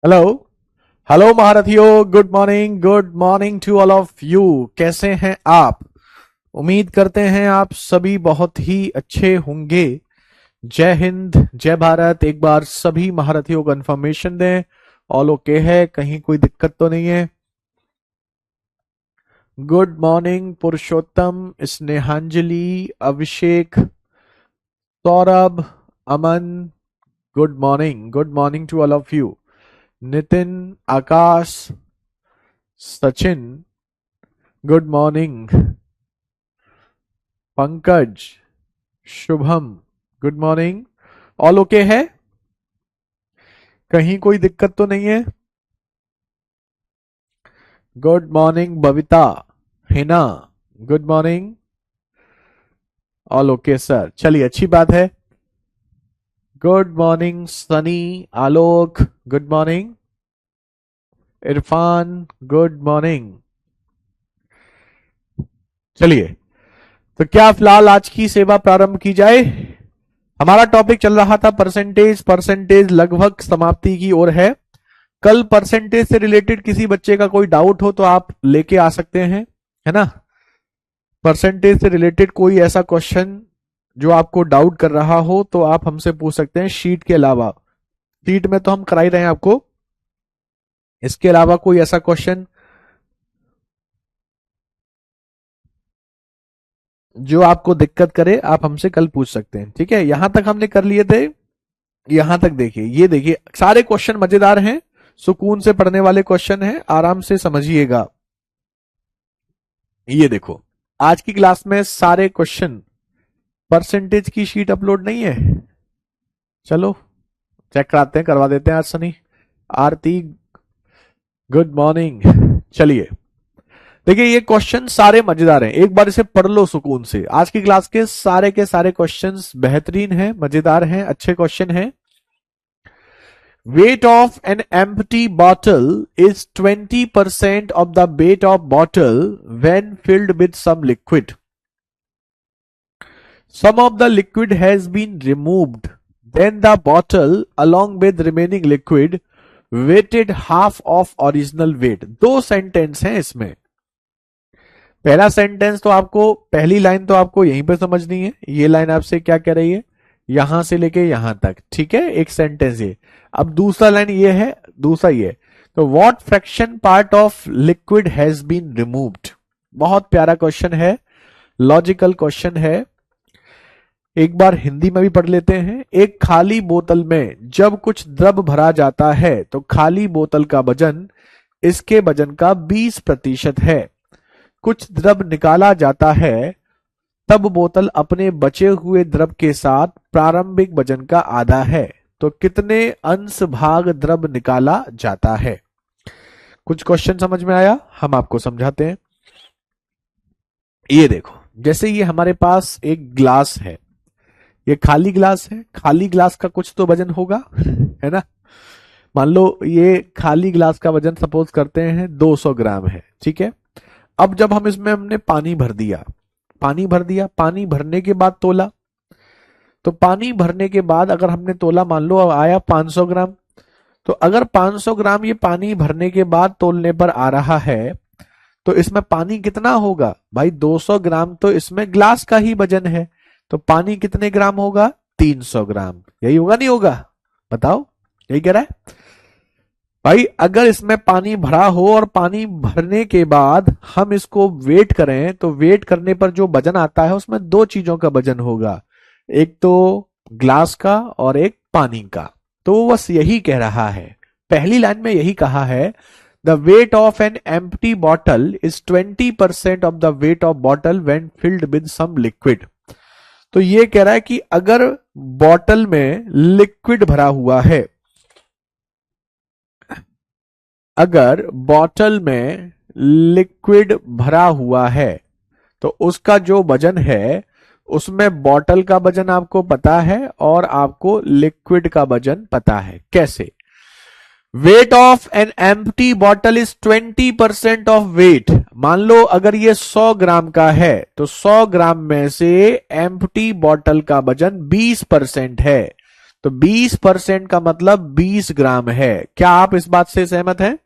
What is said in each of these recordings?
Hello. Hello महारथियों, good morning to all of you. कैसे हैं आप? उम्मीद करते हैं आप सभी बहुत ही अच्छे होंगे। जय हिंद, जय भारत। एक बार सभी महारथियों को इन्फॉर्मेशन दें। ऑल ओके है, कहीं कोई दिक्कत तो नहीं है? Good morning Purushottam, Snehanjali, Abhishek, Saurabh, Aman. Good morning to all of you. Nitin, Akash, Sachin, good morning. Pankaj, Shubham, good morning. All okay है? कहीं कोई दिक्कत तो नहीं है? Good morning Babita, Hina, good morning. All okay sir, चलिए अच्छी बात है। Good morning Sunny, Alok, good morning. Irfan, good morning. चलिए, तो क्या फिलहाल आज की सेवा प्रारंभ की जाए? हमारा टॉपिक चल रहा था परसेंटेज। परसेंटेज लगभग समाप्ति की ओर है। कल परसेंटेज से रिलेटेड किसी बच्चे का कोई डाउट हो तो आप लेके आ सकते हैं, है ना? परसेंटेज से रिलेटेड कोई ऐसा क्वेश्चन जो आपको डाउट कर रहा हो तो आप हमसे पूछ सकते हैं। शीट के अलावा, शीट में तो हम करा ही रहे हैं आपको, इसके अलावा कोई ऐसा क्वेश्चन जो आपको दिक्कत करे आप हमसे कल पूछ सकते हैं। ठीक है, यहां तक हमने कर लिए थे। यहां तक देखिए, ये देखिए सारे क्वेश्चन मजेदार हैं, सुकून से पढ़ने वाले क्वेश्चन हैं, आराम से समझिएगा। ये देखो, आज की क्लास में सारे क्वेश्चन, परसेंटेज की शीट अपलोड नहीं है। चलो चेक कराते हैं, करवा देते हैं आज सनी। आरती, गुड मॉर्निंग। चलिए, देखिए ये क्वेश्चन सारे मजेदार हैं, एक बार इसे पढ़ लो सुकून से। आज की क्लास के सारे क्वेश्चंस बेहतरीन हैं, मजेदार हैं, अच्छे क्वेश्चन हैं। Weight of an empty bottle is 20% of the weight of bottle when filled with some liquid. Some of the liquid has been removed. Then the bottle along with remaining liquid weighted half of original weight. दो sentence हैं इसमें। पहला sentence तो आपको, पहली line तो आपको यहीं पे समझनी है। ये लाइन आपसे क्या कह रही है? यहां से लेके यहां तक, ठीक है, एक सेंटेंस ये। अब दूसरा लाइन ये है, दूसरा ये। तो what fraction part of liquid has been removed. बहुत प्यारा क्वेश्चन है, लॉजिकल क्वेश्चन है। एक बार हिंदी में भी पढ़ लेते हैं। एक खाली बोतल में जब कुछ द्रव भरा जाता है तो खाली बोतल का वजन इसके वजन का 20% है। कुछ द्रव निकाला जाता है तब बोतल अपने बचे हुए द्रव के साथ प्रारंभिक वजन का आधा है। तो कितने अंश भाग द्रव निकाला जाता है? कुछ क्वेश्चन समझ में आया? हम आपको समझाते हैं। ये देखो, जैसे ये हमारे पास एक ग्लास है, ये खाली ग्लास है। खाली ग्लास का कुछ तो वजन होगा, है ना? मान लो ये खाली ग्लास का वजन सपोज करते हैं 200 ग्राम है, ठीक है। अब जब हम इसमें हमने पानी भर दिया, पानी भरने के बाद तोला, तो पानी भरने के बाद अगर हमने तोला, मान लो आया 500 ग्राम। तो अगर 500 ग्राम ये पानी भरने के बाद तोलने पर आ रहा है तो इसमें पानी कितना होगा भाई? 200 ग्राम तो इसमें ग्लास का ही वजन है, तो पानी कितने ग्राम होगा? 300 ग्राम। यही होगा नहीं होगा? बताओ, यही कह रहा है भाई। अगर इसमें पानी भरा हो और पानी भरने के बाद हम इसको वेट करें तो वेट करने पर जो वजन आता है उसमें दो चीजों का वजन होगा, एक तो ग्लास का और एक पानी का। तो वो बस यही कह रहा है, पहली लाइन में यही कहा है, the weight of an empty bottle is 20% of the weight of bottle when filled with some liquid. तो ये कह रहा है कि अगर बॉटल में लिक्विड भरा हुआ है, अगर बॉटल में लिक्विड भरा हुआ है तो उसका जो वजन है उसमें बॉटल का वजन आपको पता है और आपको लिक्विड का वजन पता है। कैसे? Weight of an empty bottle is 20% of weight. मान लो अगर ये 100 ग्राम का है तो 100 ग्राम में से एम्प्टी बॉटल का वजन 20% है। तो 20% का मतलब 20 ग्राम है। क्या आप इस बात से सहमत हैं?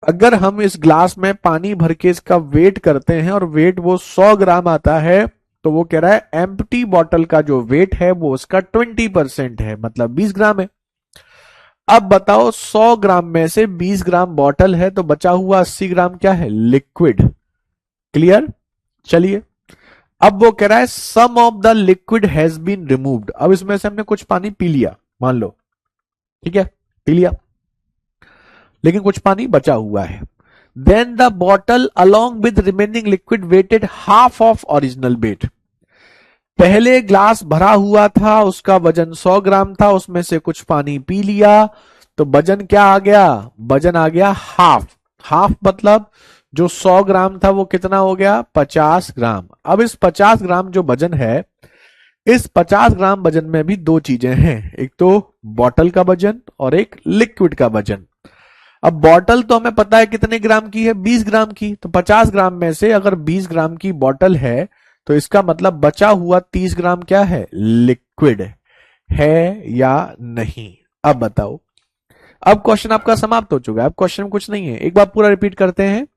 अगर हम इस ग्लास में पानी भर के इसका वेट करते हैं और वेट वो 100 ग्राम आता है, तो वो कह रहा है एम्प्टी बॉटल का जो वेट है वो उसका 20% है, मतलब 20 ग्राम है। अब बताओ 100 ग्राम में से 20 ग्राम बॉटल है, तो बचा हुआ 80 ग्राम क्या है? लिक्विड। क्लियर? चलिए, अब वो कह रहा है sum of the liquid has been removed. अब इसमें से हमने कुछ पानी पी लिया, मान लो, ठीक है, पी लिया, लेकिन कुछ पानी बचा हुआ है। Then the bottle along with remaining liquid weighted half of original weight. पहले ग्लास भरा हुआ था, उसका वजन 100 ग्राम था, उसमें से कुछ पानी पी लिया, तो वजन क्या आ गया? वजन आ गया हाफ। हाफ मतलब जो 100 ग्राम था वो कितना हो गया? 50 ग्राम। अब इस 50 ग्राम जो वजन है, इस 50 ग्राम वजन में भी दो चीजें हैं, एक तो बॉटल का वजन और एक लिक्विड का वजन। अब बॉटल तो हमें पता है कितने ग्राम की है? 20 ग्राम की। तो 50 ग्राम में से अगर 20 ग्राम की बॉटल है, तो इसका मतलब बचा हुआ 30 ग्राम क्या है? लिक्विड है या नहीं? अब बताओ। अब क्वेश्चन आपका समाप्त हो चुका है, अब क्वेश्चन में कुछ नहीं है। एक बार पूरा रिपीट करते हैं।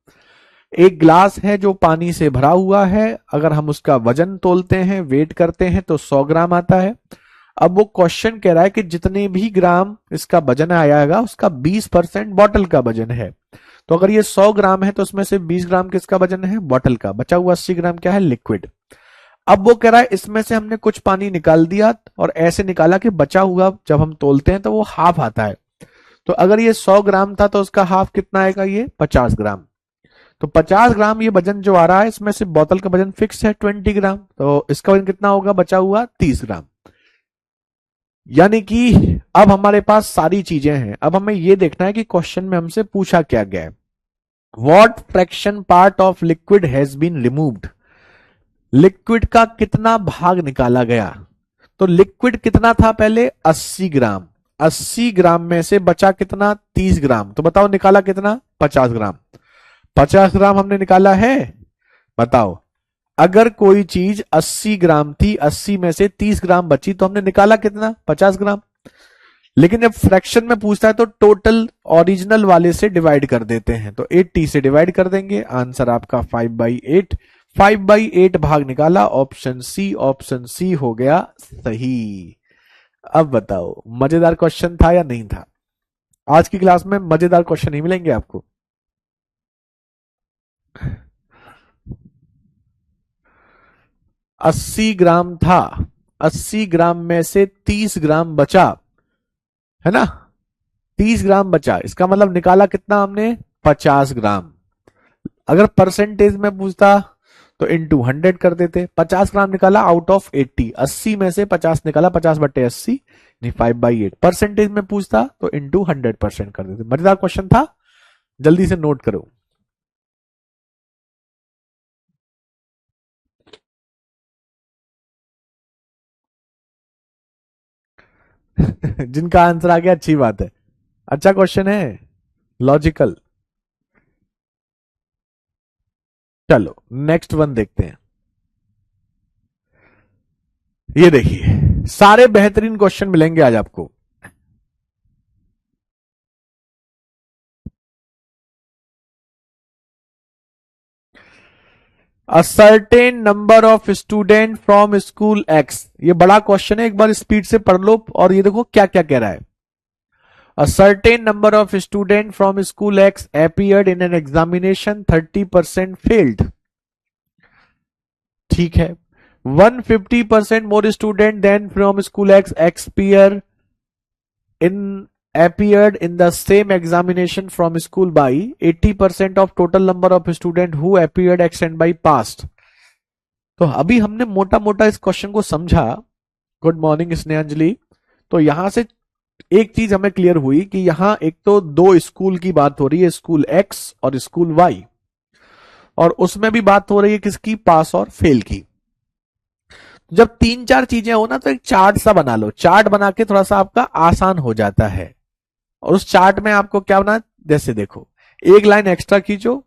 एक ग्लास है जो पानी से भरा हुआ है, अगर हम उसका वजन तोलते हैं, वेट करते हैं, तो 100 ग्राम आता है। अब वो क्वेश्चन कह रहा है कि जितने भी ग्राम इसका वजन आएगा उसका 20% बॉटल का वजन है। तो अगर ये 100 ग्राम है तो उसमें से 20 ग्राम किसका वजन है? बॉटल का। बचा हुआ 80 ग्राम क्या है? लिक्विड। अब वो कह रहा है इसमें से हमने कुछ पानी निकाल दिया और ऐसे निकाला कि बचा हुआ जब हम तोलते हैं तो वो हाफ आता है। तो अगर ये 100 ग्राम था तो उसका हाफ कितना आएगा? ये 50 ग्राम। तो 50 ग्राम ये वजन जो आ रहा है, इसमें से बोतल का वजन फिक्स है 20 ग्राम, तो इसका वजन कितना होगा? बचा हुआ 30 ग्राम। यानी कि अब हमारे पास सारी चीजें हैं। अब हमें यह देखना है कि क्वेश्चन में हमसे पूछा क्या गया है। What fraction part of liquid has been removed. Liquid का कितना भाग निकाला गया? तो लिक्विड कितना था पहले? 80 ग्राम। 80 ग्राम में से बचा कितना? 30 ग्राम। तो बताओ निकाला कितना? 50 ग्राम। 50 ग्राम हमने निकाला है। बताओ, अगर कोई चीज 80 ग्राम थी, 80 में से 30 ग्राम बची, तो हमने निकाला कितना? 50 ग्राम। लेकिन जब फ्रैक्शन में पूछता है तो टोटल ओरिजिनल वाले से डिवाइड कर देते हैं, तो 80 से डिवाइड कर देंगे, आंसर आपका 5/8। 5/8 भाग निकाला, ऑप्शन सी। ऑप्शन सी हो गया सही। अब बताओ, मजेदार क्वेश्चन था या नहीं था? आज की क्लास में मजेदार क्वेश्चन ही मिलेंगे आपको। 80 ग्राम था, 80 ग्राम में से 30 ग्राम बचा, है ना? 30 ग्राम बचा, इसका मतलब निकाला कितना हमने? 50 ग्राम। अगर परसेंटेज में पूछता तो इंटू 100 कर देते। 50 ग्राम निकाला आउट ऑफ 80, 80 में से 50 निकाला, 50/80 नहीं 5/8। परसेंटेज में पूछता तो इंटू 100% कर देते। मजेदार क्वेश्चन था, जल्दी से नोट करो। जिनका आंसर आ गया अच्छी बात है, अच्छा क्वेश्चन है, लॉजिकल। चलो नेक्स्ट वन देखते हैं। ये देखिए, सारे बेहतरीन क्वेश्चन मिलेंगे आज आपको। अ certain number of student from school x. ये बड़ा क्वेश्चन है, एक बार स्पीड से पढ़ लो और ये देखो क्या क्या कह रहा है। A certain number of student from school X appeared in an examination, 30% failed. ठीक है। 150% more student than from school X appear in appeared in the same examination from school by 80% of total number of student who appeared X and by passed। तो अभी हमने मोटा मोटा इस question को समझा। Good morning Snehanjali. तो यहां से एक चीज हमें क्लियर हुई कि यहां एक तो दो स्कूल की बात हो रही है, स्कूल एक्स और स्कूल वाई, और उसमें भी बात हो रही है किसकी? पास और फेल की। जब तीन चार चीजें हो ना, तो एक चार्ट सा बना लो। चार्ट बना के थोड़ा सा आपका आसान हो जाता है। और उस चार्ट में आपको क्या बना, जैसे देखो, एक लाइन एक्स्ट्रा खींचो,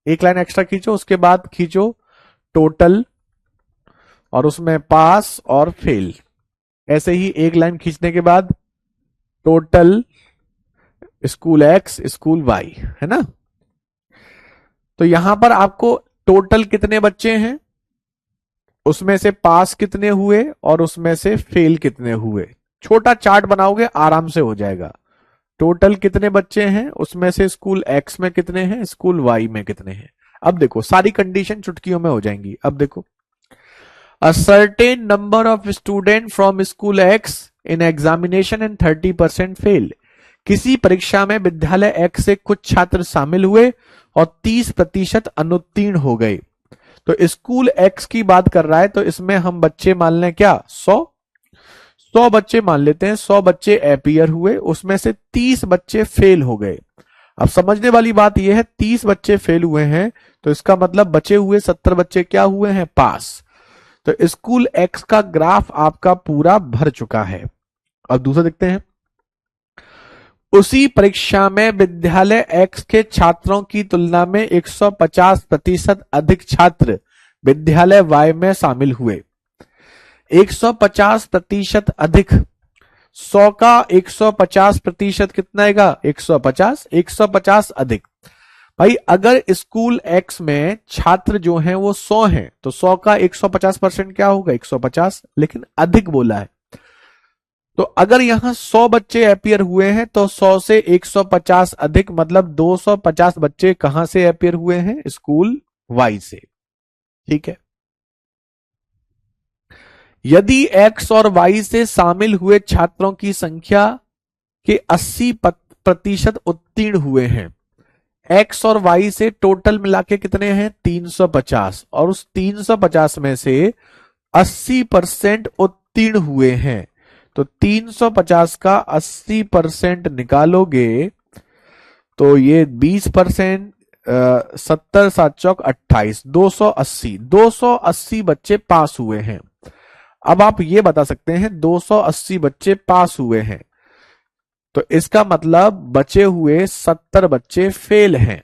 एक लाइन एक्स्ट्रा खींचो, उसके बाद खींचो टोटल, और उसमें पास और फेल, ऐसे ही एक लाइन खींचने के बाद total school x school y, है ना। तो यहां पर आपको टोटल कितने बच्चे हैं, उसमें से पास कितने हुए और उसमें से फेल कितने हुए, छोटा चार्ट बनाओगे आराम से हो जाएगा। टोटल कितने बच्चे हैं, उसमें से स्कूल एक्स में कितने हैं, स्कूल वाई में कितने हैं। अब देखो सारी कंडीशन चुटकियों में हो जाएंगी। अब देखो, अ certain number of student from school x in examination and 30% fail. किसी परीक्षा में विद्यालय एक्स से कुछ छात्र शामिल हुए और 30% अनुत्तीर्ण हो गए। तो स्कूल एक्स की बात कर रहा है, तो इसमें हम बच्चे मान लें क्या, 100 बच्चे मान लेते हैं। 100 बच्चे अपीयर हुए, उसमें से 30 बच्चे फेल हो गए। अब समझने वाली बात यह है, 30 बच्चे फेल हुए हैं तो इसका मतलब बचे हुए 70 बच्चे क्या हुए हैं, पास। तो स्कूल एक्स का ग्राफ आपका पूरा भर चुका है। अब दूसरा देखते हैं, उसी परीक्षा में विद्यालय एक्स के छात्रों की तुलना में 150% अधिक छात्र विद्यालय वाई में शामिल हुए। 150% अधिक, 100 का 150% कितना आएगा, 150, 150 अधिक। भाई अगर स्कूल एक्स में छात्र जो हैं वो 100 हैं तो 100 का 150% क्या होगा, 150, लेकिन अधिक बोला है। तो अगर यहां 100 बच्चे अपीयर हुए हैं तो 100 से 150 अधिक, मतलब 250 बच्चे कहां से अपीयर हुए हैं, स्कूल वाई से। ठीक है। यदि एक्स और वाई से शामिल हुए छात्रों की संख्या के 80% उत्तीर्ण हुए हैं, एक्स और वाई से टोटल मिला के कितने हैं, 350, और उस 350 में से 80% उत्तीर्ण हुए हैं, तो 350 का 80% निकालोगे तो ये 20%, 70 7 चौक 28, 280 बच्चे पास हुए हैं। अब आप ये बता सकते हैं 280 बच्चे पास हुए हैं, तो इसका मतलब बचे हुए 70 बच्चे फेल हैं,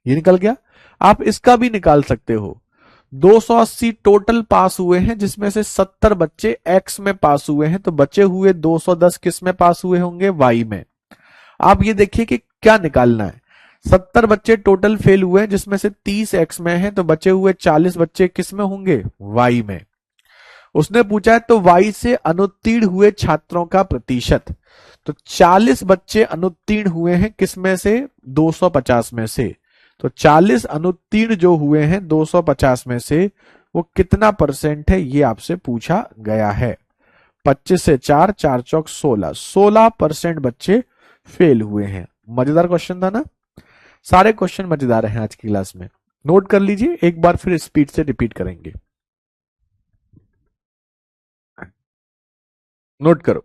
ये निकल गया। आप इसका भी निकाल सकते हो, 280 टोटल पास हुए हैं जिसमें से 70 बच्चे एक्स में पास हुए हैं, तो बचे हुए 210 किस में पास हुए होंगे, वाई में। आप ये देखिए कि क्या निकालना है, 70 बच्चे टोटल फेल हुए हैं जिसमें से 30 एक्स में है, तो बचे हुए 40 बच्चे किस में होंगे, वाई में। उसने पूछा है तो वाई से अनुत्तीर्ण हुए छात्रों का प्रतिशत, तो 40 बच्चे अनुत्तीर्ण हुए हैं किसमें से, 250 में से। तो 40 अनुत्तीर्ण जो हुए हैं 250 में से, वो कितना परसेंट है, ये आपसे पूछा गया है। 25 से 4, 4 चौक 16, 16% बच्चे फेल हुए हैं। मजेदार क्वेश्चन था ना, सारे क्वेश्चन मजेदार हैं आज की क्लास में। नोट कर लीजिए, एक बार फिर स्पीड से रिपीट करेंगे। नोट करो,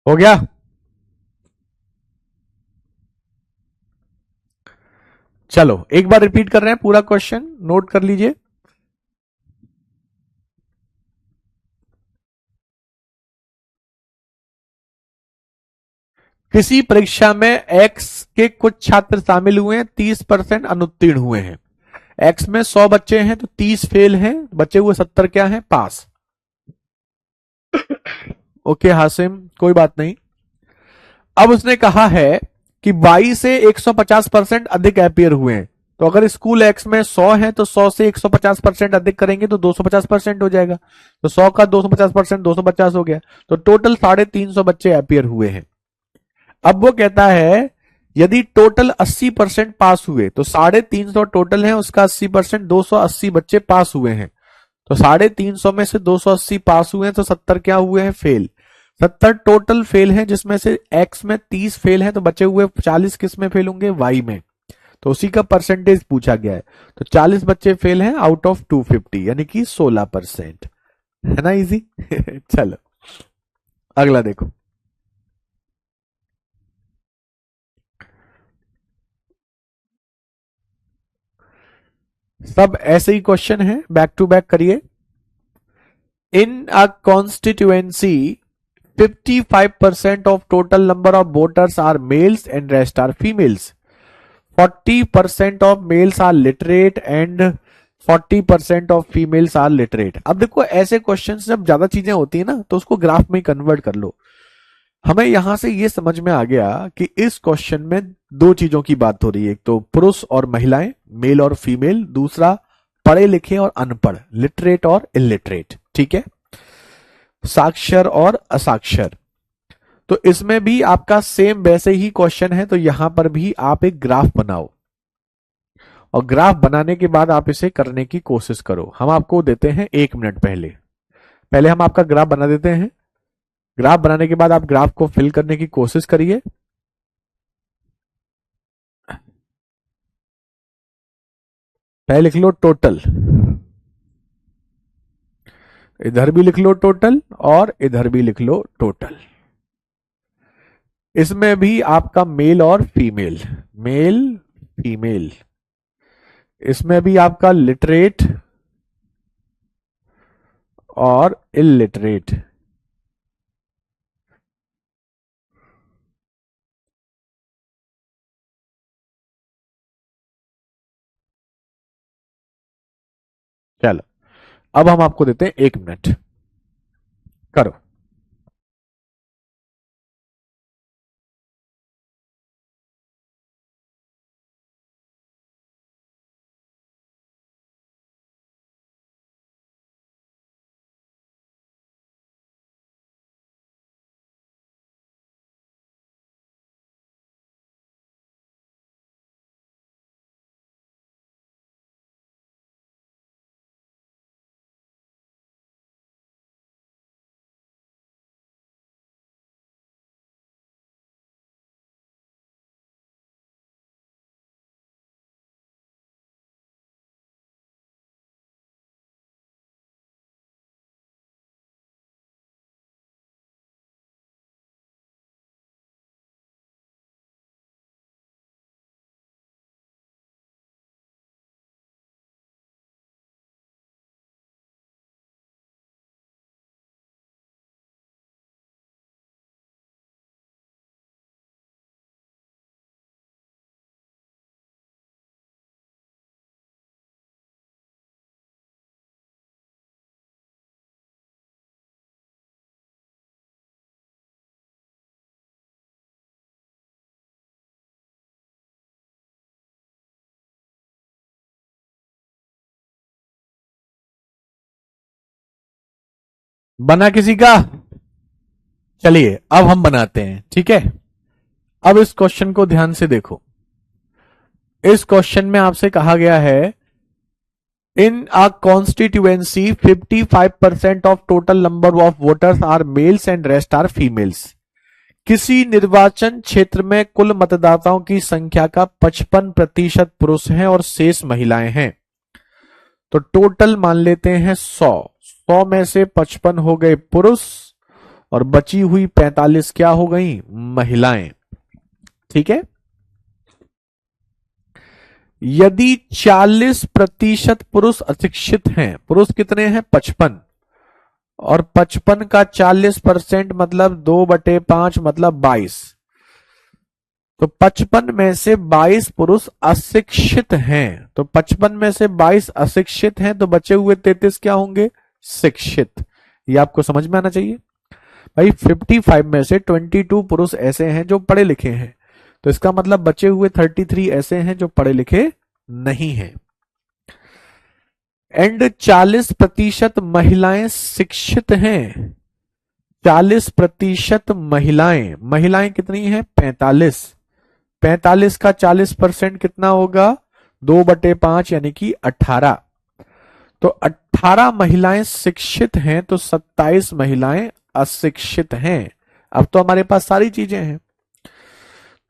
हो गया। चलो एक बार रिपीट कर रहे हैं पूरा क्वेश्चन, नोट कर लीजिए। किसी परीक्षा में एक्स के कुछ छात्र शामिल हुए हैं, 30% अनुत्तीर्ण हुए हैं। एक्स में 100 बच्चे हैं तो 30 फेल हैं, बचे हुए 70 क्या हैं, पास। ओके हासिम, कोई बात नहीं। अब उसने कहा है कि वाई से 150% अधिक अपीयर हुए हैं, तो अगर स्कूल एक्स में 100 है तो 100 से 150% अधिक करेंगे तो 250% हो जाएगा। तो 100 का 250%, 250 हो गया, तो टोटल 350 बच्चे अपीयर हुए हैं। अब वो कहता है यदि टोटल 80% पास हुए, तो 350 टोटल है, उसका 80%, 280 बच्चे पास हुए हैं, तो 350 में से 280 पास हुए हैं तो 70 क्या हुए हैं, फेल। 70 टोटल फेल हैं जिसमें से एक्स में 30 फेल हैं, तो बचे हुए 40 किस में फेल होंगे, वाई में। तो उसी का परसेंटेज पूछा गया है, तो 40 बच्चे फेल हैं आउट ऑफ 250, यानी कि 16%। है ना इजी। चलो अगला देखो, सब ऐसे ही क्वेश्चन है, बैक टू बैक करिए। इन a constituency 55% of total number of voters are males and rest are females. 40% of males are literate and 40% of females are literate. अब देखो ऐसे क्वेश्चन जब ज्यादा चीजें होती है ना तो उसको ग्राफ में कन्वर्ट कर लो। हमें यहां से ये समझ में आ गया कि इस क्वेश्चन में दो चीजों की बात हो रही है, एक तो पुरुष और महिलाएं, मेल और फीमेल, दूसरा पढ़े लिखे और अनपढ़, लिटरेट और इलिटरेट, ठीक है, साक्षर और असाक्षर। तो इसमें भी आपका सेम वैसे ही क्वेश्चन है, तो यहां पर भी आप एक ग्राफ बनाओ और ग्राफ बनाने के बाद आप इसे करने की कोशिश करो। हम आपको देते हैं 1 मिनट, पहले पहले हम आपका ग्राफ बना देते हैं। ग्राफ बनाने के बाद आप ग्राफ को फिल करने की कोशिश करिए। पहले लिख लो टोटल, इधर भी लिख लो टोटल और इधर भी लिख लो टोटल। इसमें भी आपका मेल और फीमेल, मेल फीमेल, इसमें भी आपका लिटरेट और इलिटरेट। चलो अब हम आपको देते हैं 1 मिनट, करो। बना किसी का? चलिए अब हम बनाते हैं, ठीक है। अब इस क्वेश्चन को ध्यान से देखो। इस क्वेश्चन में आपसे कहा गया है in a constituency 55% of total number of voters are males and rest are females. किसी निर्वाचन क्षेत्र में कुल मतदाताओं की संख्या का 55% पुरुष हैं और शेष महिलाएं हैं। तो टोटल मान लेते हैं 100 में से 55 हो गए पुरुष और बची हुई 45 क्या हो गई? महिलाएं, ठीक है। यदि 40% पुरुष अशिक्षित हैं, पुरुष कितने हैं? 55, और 55 का 40% मतलब 2/5 मतलब 22, तो 55 में से 22 पुरुष अशिक्षित हैं। तो 55 में से 22 अशिक्षित हैं, तो बचे हुए 33 क्या होंगे? शिक्षित। ये आपको समझ में आना चाहिए भाई। 55 में से 22 पुरुष ऐसे हैं जो पढ़े लिखे हैं, तो इसका मतलब बचे हुए 33 ऐसे हैं जो पढ़े लिखे नहीं हैं। एंड 40% महिलाएं शिक्षित हैं। 40% महिलाएं, महिलाएं कितनी हैं? 45। 45 का 40% कितना होगा? 2/5 यानी कि 18। तो 18 महिलाएं शिक्षित हैं, तो 27 महिलाएं अशिक्षित हैं। अब तो हमारे पास सारी चीजें हैं।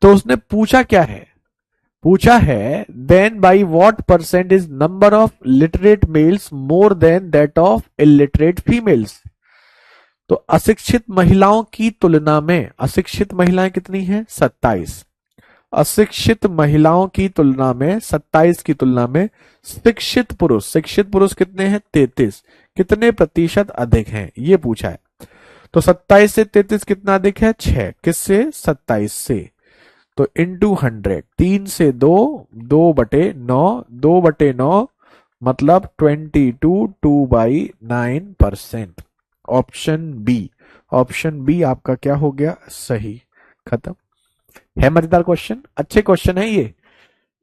तो उसने पूछा क्या है? पूछा है then by what percent is number of literate males more than that of illiterate females. तो अशिक्षित महिलाओं की तुलना में अशिक्षित महिलाएं कितनी हैं? 27। अशिक्षित महिलाओं की तुलना में 27 की तुलना में शिक्षित पुरुष कितने हैं? 33। कितने प्रतिशत अधिक हैं ये पूछा है। तो 27 से 33 कितना अधिक है? 6। किससे? 27 से। तो इंटू 100, 3 से 2, 2/9, 2/9 मतलब 22, 2/9%। ऑप्शन बी आपका क्या हो गया? सही। खत्म। है मजेदार क्वेश्चन, अच्छे क्वेश्चन है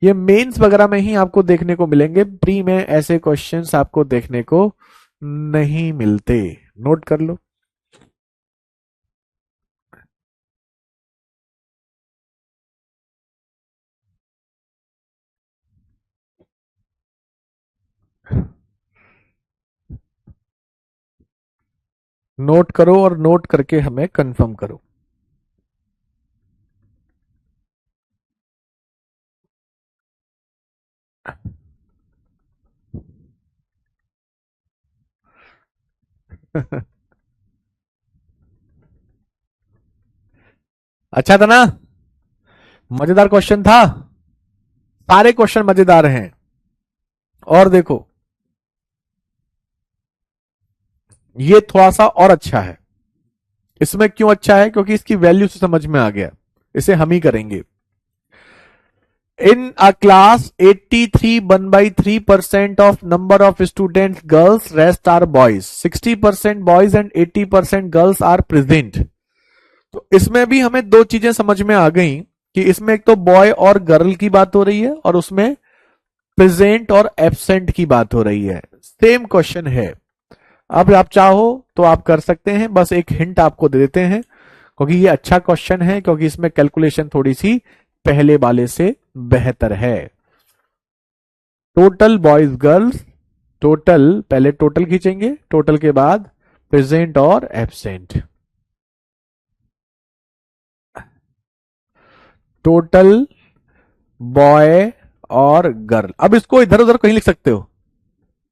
ये मेंस वगैरह में ही आपको देखने को मिलेंगे, प्री में ऐसे क्वेश्चंस आपको देखने को नहीं मिलते। नोट कर लो। नोट करो और नोट करके हमें कंफर्म करो। अच्छा था ना? मजेदार क्वेश्चन था। सारे क्वेश्चन मजेदार हैं। और देखो ये थोड़ा सा और अच्छा है। इसमें क्यों अच्छा है? क्योंकि इसकी वैल्यू से समझ में आ गया। इसे हम ही करेंगे। In a class, 83 1/3% of number of students girls, rest are boys. 60% boys and 80% girls are present. तो इसमें भी हमें दो चीजें समझ में आ गई कि इसमें एक तो बॉय और गर्ल की बात हो रही है और उसमें प्रेजेंट और एब्सेंट की बात हो रही है। सेम क्वेश्चन है। अब आप चाहो तो आप कर सकते हैं, बस एक हिंट आपको दे देते हैं क्योंकि ये अच्छा क्वेश्चन है, क्योंकि इसमें कैलकुलेशन थोड़ी सी पहले वाले से बेहतर है। टोटल बॉयज गर्ल्स, टोटल पहले टोटल खींचेंगे, टोटल के बाद प्रेजेंट और एब्सेंट। टोटल बॉय और गर्ल। अब इसको इधर उधर कहीं लिख सकते हो।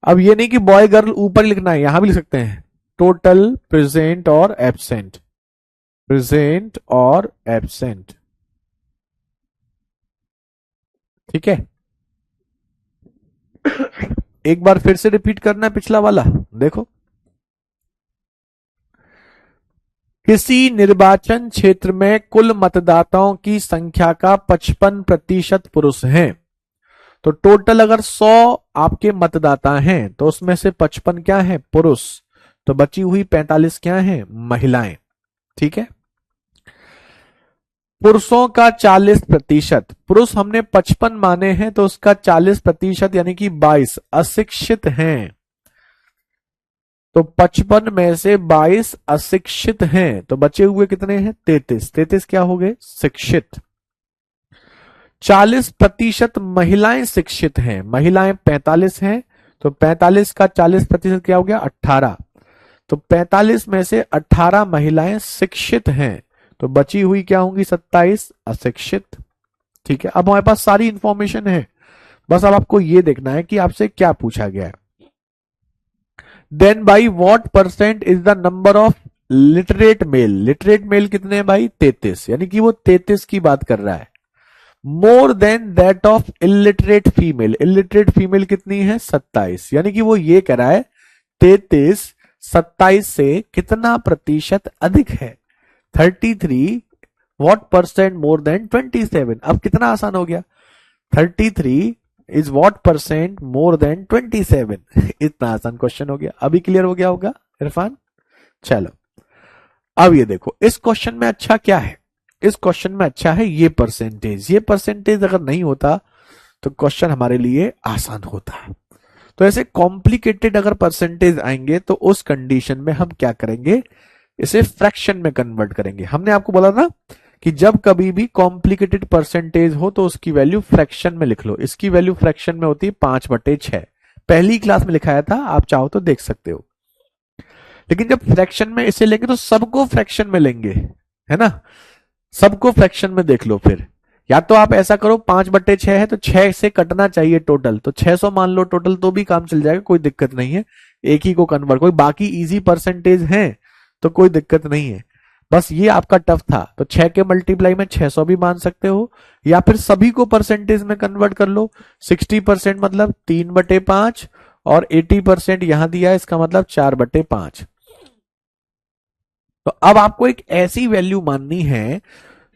अब ये नहीं कि बॉय गर्ल ऊपर लिखना है, यहां भी लिख सकते हैं। टोटल प्रेजेंट और एब्सेंट, प्रेजेंट और एब्सेंट। ठीक है, एक बार फिर से रिपीट करना है पिछला वाला। देखो, किसी निर्वाचन क्षेत्र में कुल मतदाताओं की संख्या का 55% पुरुष हैं। तो टोटल अगर 100 आपके मतदाता हैं तो उसमें से 55 क्या है? पुरुष। तो बची हुई 45 क्या है? महिलाएं। ठीक है। पुरुषों का 40%, पुरुष हमने 55 माने हैं तो उसका 40% यानी कि 22 अशिक्षित हैं। तो 55 में से 22 अशिक्षित हैं, तो बचे हुए कितने हैं? 33। 33 क्या हो गए? शिक्षित। 40% महिलाएं शिक्षित हैं, महिलाएं 45 हैं, तो 45 का 40% क्या हो गया? 18। तो 45 में से 18 महिलाएं शिक्षित हैं, तो बची हुई क्या होंगी? 27 अशिक्षित। ठीक है, अब हमारे पास सारी इंफॉर्मेशन है, बस अब आपको यह देखना है कि आपसे क्या पूछा गया है। Then by what percent is the number of literate male. Literate male कितने हैं भाई? 33, यानी कि वो 33 की बात कर रहा है। मोर than that of illiterate female. Illiterate female कितनी है? 27, यानी कि वो ये कह रहा है 33 27 से कितना प्रतिशत अधिक है? 33 व्हाट परसेंट मोर देन 27। अब कितना आसान हो गया, 33 is what percent more than 27। इतना आसान क्वेश्चन हो गया। अभी क्लियर हो गया होगा इरफान? चलो, अब ये देखो इस क्वेश्चन में अच्छा क्या है? इस क्वेश्चन में अच्छा है ये परसेंटेज। ये परसेंटेज अगर नहीं होता तो क्वेश्चन हमारे लिए आसान होता। तो ऐसे कॉम्प्लिकेटेड अगर परसेंटेज आएंगे तो उस कंडीशन में हम क्या करेंगे? इसे फ्रैक्शन में कन्वर्ट करेंगे। हमने आपको बोला ना कि जब कभी भी कॉम्प्लिकेटेड परसेंटेज हो तो उसकी वैल्यू फ्रैक्शन में लिख लो। इसकी वैल्यू फ्रैक्शन में होती है 5/6। पहली क्लास में लिखाया था, आप चाहो तो देख सकते हो। लेकिन जब फ्रैक्शन में इसे लेंगे तो सबको फ्रैक्शन में लेंगे, है ना? सबको फ्रैक्शन में देख लो। फिर या तो आप ऐसा करो 5/6 है तो 6 से कटना चाहिए टोटल, तो 600 मान लो टोटल, तो भी काम चल जाएगा, कोई दिक्कत नहीं है। एक ही को कन्वर्ट, कोई बाकी इजी परसेंटेज है तो कोई दिक्कत नहीं है। बस ये आपका टफ था, तो 6 के मल्टीप्लाई में 600 भी मान सकते हो, या फिर सभी को परसेंटेज में कन्वर्ट कर लो। 60% मतलब 3/5, और 80% यहां दिया है, इसका मतलब 4/5। तो अब आपको एक ऐसी वैल्यू माननी है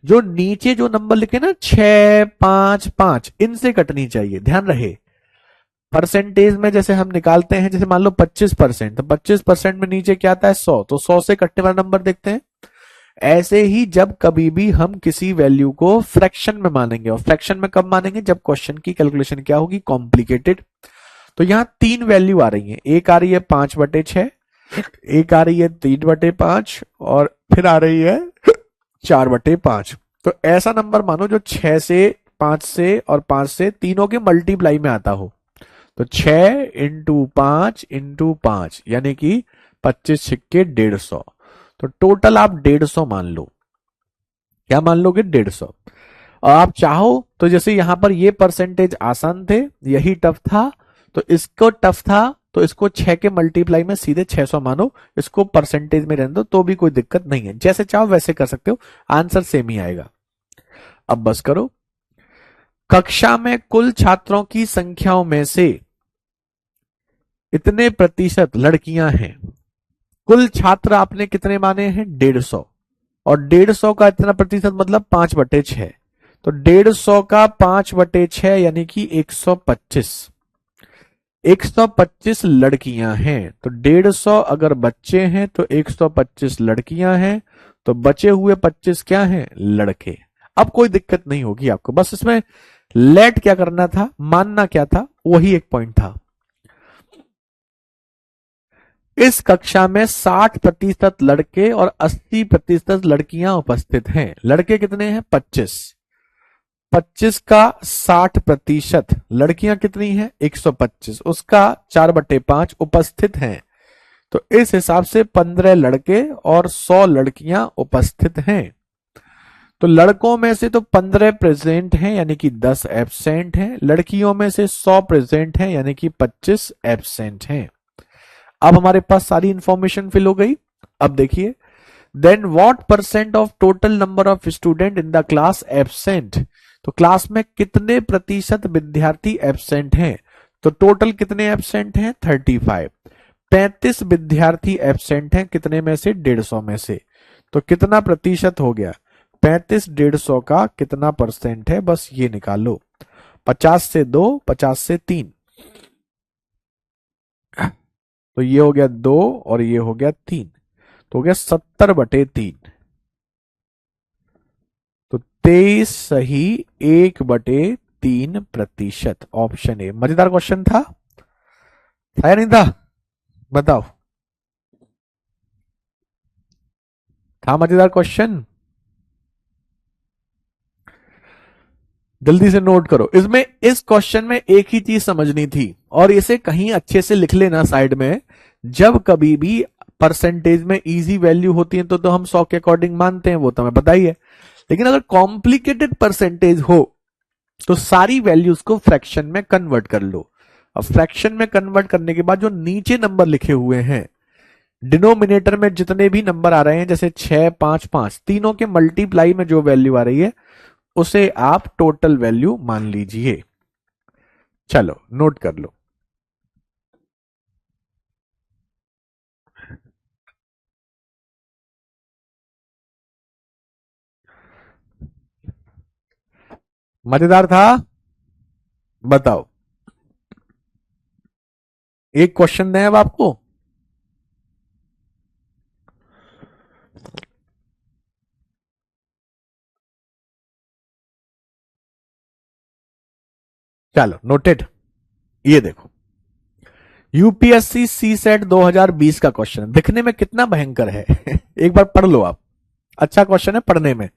जो नीचे जो नंबर लिखे ना 6, 5, 5, इनसे कटनी चाहिए, ध्यान रहे। परसेंटेज में जैसे हम निकालते हैं, जैसे मान लो 25%, तो 25% में नीचे क्या आता है 100, तो 100 से कटने वाला नंबर देखते हैं। ऐसे ही जब कभी भी हम किसी वैल्यू को फ्रैक्शन में मानेंगे, और फ्रैक्शन में कब मानेंगे, जब क्वेश्चन की कैलकुलेशन क्या होगी, कॉम्प्लिकेटेड। तो यहां 3 वैल्यू आ रही है, एक आ रही है 5/6, एक आ रही है 3/5, और फिर आ रही है 4/5। तो ऐसा नंबर मानो जो 6 से, 5 से और 5 से तीनों के मल्टीप्लाई में आता हो। तो 6 × 5 × 5 यानी कि 25×6 = 150। तो टोटल आप 150 मान लो। क्या मान लोगे, 150। और आप चाहो तो जैसे यहां पर ये परसेंटेज आसान थे, यही टफ था, तो इसको टफ था तो इसको 6 के मल्टीप्लाई में सीधे 600 मानो, इसको परसेंटेज में रहने दो, तो भी कोई दिक्कत नहीं है, जैसे चाहो वैसे कर सकते हो, आंसर सेम ही आएगा। अब बस करो। कक्षा में कुल छात्रों की संख्याओं में से इतने प्रतिशत लड़कियां हैं। कुल छात्र आपने कितने माने हैं, 150, और 150 का इतना प्रतिशत मतलब 5/6। तो 150 का 5/6 यानी कि 125। 125 लड़कियां हैं, तो 150 अगर बच्चे हैं तो 125 लड़कियां हैं, तो बचे हुए 25 क्या हैं, लड़के। अब कोई दिक्कत नहीं होगी आपको, बस इसमें लेट क्या करना था, मानना क्या था, वही एक पॉइंट था। इस कक्षा में 60% लड़के और 80% लड़कियां उपस्थित हैं। लड़के कितने हैं, 25। 25 का 60%, लड़कियां कितनी हैं, 125, उसका 4/5 उपस्थित हैं। तो इस हिसाब से 15 लड़के और 100 लड़कियां उपस्थित हैं। तो लड़कों में से तो 15 प्रेजेंट हैं यानी कि 10 एब्सेंट हैं, लड़कियों में से 100 प्रेजेंट हैं यानी कि 25 एब्सेंट हैं। अब हमारे पास सारी इंफॉर्मेशन फिल हो गई। अब देखिए, then what percent of total number of student in the class absent. तो क्लास में कितने प्रतिशत विद्यार्थी एब्सेंट हैं, तो टोटल कितने एब्सेंट हैं, 35। 35 विद्यार्थी एब्सेंट हैं, कितने में से, 150 में से। तो कितना प्रतिशत हो गया, 35 150 का कितना परसेंट है, बस ये निकाल लो। 50 से 2, 50 से 3, तो ये हो गया 2 और ये हो गया 3, तो हो गया 70/3। तो 23 सही, 1/3%। ऑप्शन ए मजेदार क्वेश्चन था या नहीं था, बताओ। था मजेदार क्वेश्चन, जल्दी से नोट करो। इसमें इस क्वेश्चन में एक ही चीज समझनी थी, और इसे कहीं अच्छे से लिख लेना साइड में। जब कभी भी परसेंटेज में इजी वैल्यू होती है तो हम 100 के अकॉर्डिंग मानते हैं, वो तो हमें पता ही है। लेकिन अगर कॉम्प्लिकेटेड परसेंटेज हो तो सारी वैल्यूज को फ्रैक्शन में कन्वर्ट कर लो। अब फ्रैक्शन में कन्वर्ट करने के बाद जो नीचे नंबर लिखे हुए हैं, डिनोमिनेटर में जितने भी नंबर आ रहे हैं, जैसे 6, 5, 5, तीनों के मल्टीप्लाई में जो वैल्यू आ रही है उसे आप टोटल वैल्यू मान लीजिए। चलो नोट कर लो। मजेदार था, बताओ। एक क्वेश्चन दें अब आपको। चलो नोटेड। ये देखो, यूपीएससी सी सेट 2020 का क्वेश्चन है, दिखने में कितना भयंकर है एक बार पढ़ लो आप। अच्छा क्वेश्चन है पढ़ने में,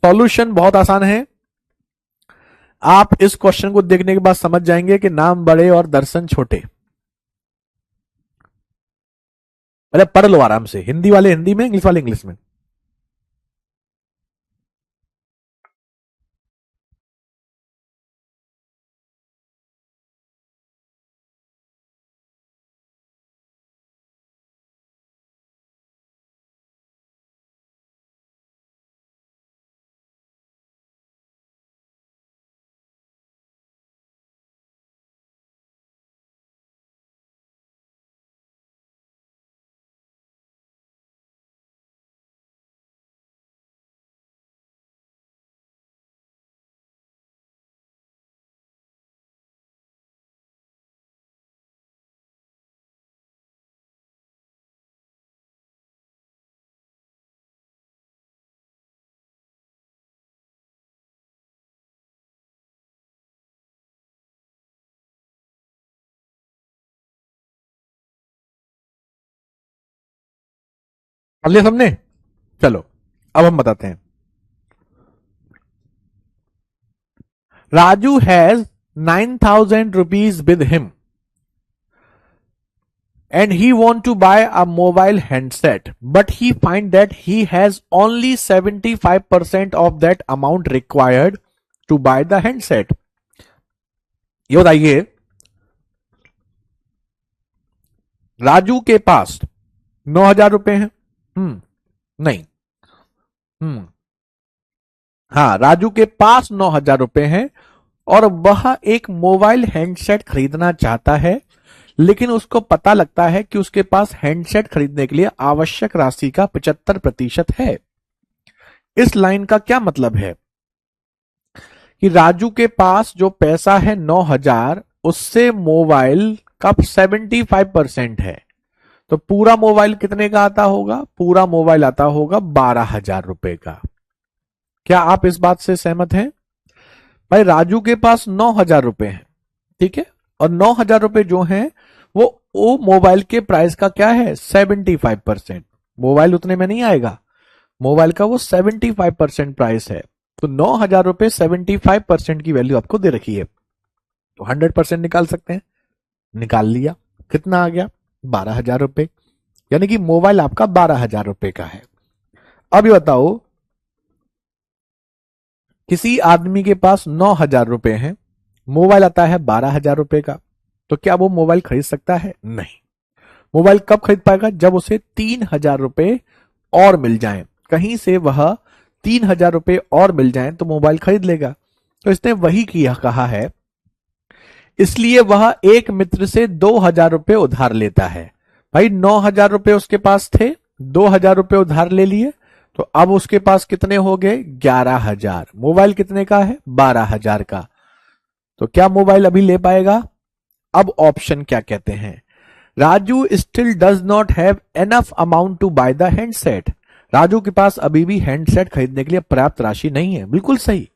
सॉल्यूशन बहुत आसान है। आप इस क्वेश्चन को देखने के बाद समझ जाएंगे कि नाम बड़े और दर्शन छोटे। अरे पढ़ लो आराम से, हिंदी वाले हिंदी में, इंग्लिश वाले इंग्लिश में। पढ़ लिया सबने? चलो अब हम बताते हैं। Raju has 9,000 rupees with him and he want to buy a mobile handset, but he find that he has only 75% of that amount required to buy the handset. ये बताइए, राजू के पास 9,000 रुपए हैं। नहीं। हम्म हाँ, राजू के पास 9,000 रुपए हैं और वह एक मोबाइल हैंडसेट खरीदना चाहता है, लेकिन उसको पता लगता है कि उसके पास हैंडसेट खरीदने के लिए आवश्यक राशि का 75% है। इस लाइन का क्या मतलब है कि राजू के पास जो पैसा है 9,000, उससे मोबाइल का 75% है। तो पूरा मोबाइल कितने का आता होगा? पूरा मोबाइल आता होगा 12,000 रुपए का। क्या आप इस बात से सहमत हैं? भाई राजू के पास 9,000 रुपए हैं, ठीक है, और 9,000 रुपए जो हैं वो मोबाइल के प्राइस का क्या है? 75%। मोबाइल उतने में नहीं आएगा, मोबाइल का वो 75% प्राइस है। तो 9,000 रुपए 75% की वैल्यू आपको दे रखी है, तो 100% निकाल सकते हैं। निकाल लिया, कितना आ गया? 12,000 रुपए। यानी कि मोबाइल आपका 12,000 रुपए का है। अब ये बताओ, किसी आदमी के पास 9,000 रुपए हैं, मोबाइल आता है 12,000 रुपए का, तो क्या वो मोबाइल खरीद सकता है? नहीं। मोबाइल कब खरीद पाएगा? जब उसे 3,000 रुपए और मिल जाएं, कहीं से वह 3,000 रुपए और मिल जाएं तो मोबाइल खरीद लेगा। तो इसने वही किया कहा है, इसलिए वह एक मित्र से 2,000 रुपए उधार लेता है। भाई 9,000 रुपए उसके पास थे, 2,000 रुपए उधार ले लिए, तो अब उसके पास कितने हो गए? 11,000। मोबाइल कितने का है? 12,000 का। तो क्या मोबाइल अभी ले पाएगा? अब ऑप्शन क्या कहते हैं? Raju still does not have enough amount to buy the handset. Raju के पास अभी भी हैंडसेट खरीदने के लिए पर्याप्त राशि नहीं है। बिल्कुल सही,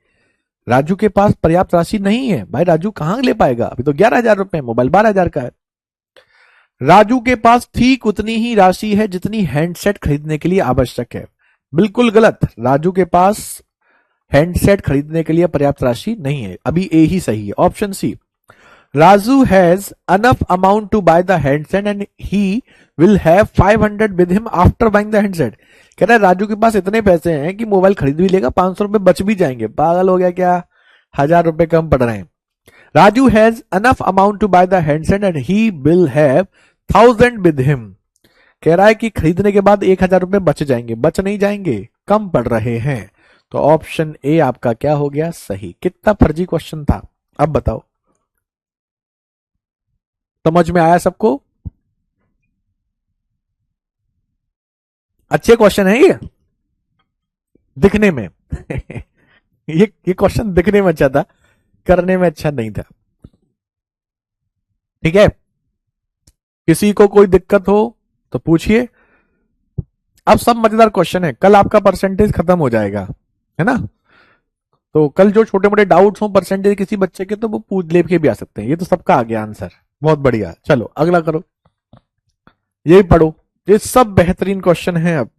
राजू के पास पर्याप्त राशि नहीं है। भाई राजू कहां ले पाएगा? अभी तो 11,000 रुपए, मोबाइल 12,000 का है। राजू के पास ठीक उतनी ही राशि है जितनी हैंडसेट खरीदने के लिए आवश्यक है। बिल्कुल गलत, राजू के पास हैंडसेट खरीदने के लिए पर्याप्त राशि नहीं है। अभी ए ही सही है, option C. Raju has enough amount to buy the handset and he will have 500 with him after buying the handset. कह रहा है राजू के पास इतने पैसे हैं कि मोबाइल खरीद भी लेगा, 500 रुपए बच भी जाएंगे। पागल हो गया क्या? 1,000 रुपए कम पड़ रहे हैं। Raju has enough amount to buy the handset and he will have 1,000 with him. कह रहा है कि खरीदने के बाद 1,000 रुपए बच जाएंगे। बच नहीं जाएंगे, कम पड़ रहे हैं। तो ऑप्शन ए आपका क्या हो गया? सही। कितना फर्जी क्वेश्चन था, अब बताओ। समझ में आया सबको? अच्छे क्वेश्चन है ये दिखने में। ये क्वेश्चन दिखने में अच्छा था, करने में अच्छा नहीं था। ठीक है, किसी को कोई दिक्कत हो तो पूछिए। अब सब मजेदार क्वेश्चन है, कल आपका परसेंटेज खत्म हो जाएगा, है ना? तो कल जो छोटे मोटे डाउट्स हो परसेंटेज किसी बच्चे के, तो वो पूछ लेके भी आ सकते हैं। ये तो सबका आ गया आंसर, बहुत बढ़िया। चलो अगला करो, ये भी पढ़ो। ये सब बेहतरीन क्वेश्चन है। अब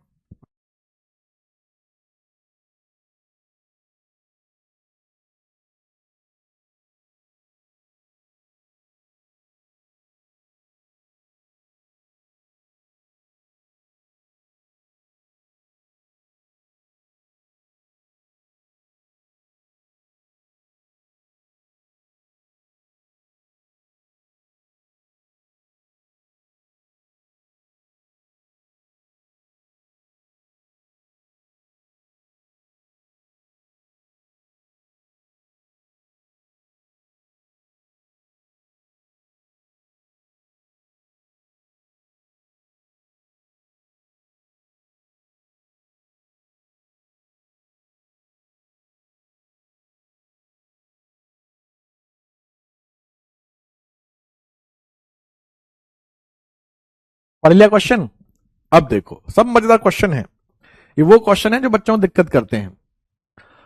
पढ़ लिया क्वेश्चन? अब देखो, सब मजेदार क्वेश्चन है। ये वो क्वेश्चन है जो बच्चों को दिक्कत करते हैं।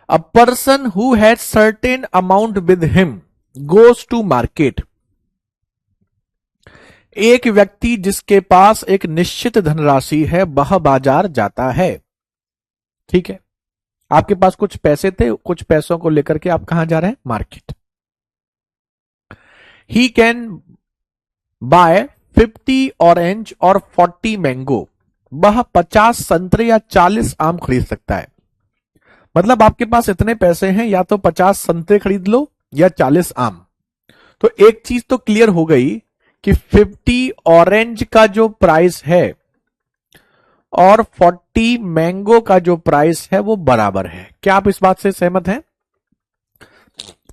A person who has certain amount with him goes to market एक व्यक्ति जिसके पास एक निश्चित धनराशि है वह बाजार जाता है। ठीक है, आपके पास कुछ पैसे थे, कुछ पैसों को लेकर के आप कहां जा रहे हैं? Market. He can buy 50 orange और 40 मैंगो। वह 50 संतरे या 40 आम खरीद सकता है। मतलब आपके पास इतने पैसे हैं, या तो 50 संतरे खरीद लो या 40 आम। तो एक चीज तो क्लियर हो गई कि 50 ऑरेंज का जो प्राइस है और 40 मैंगो का जो प्राइस है वो बराबर है। क्या आप इस बात से सहमत हैं?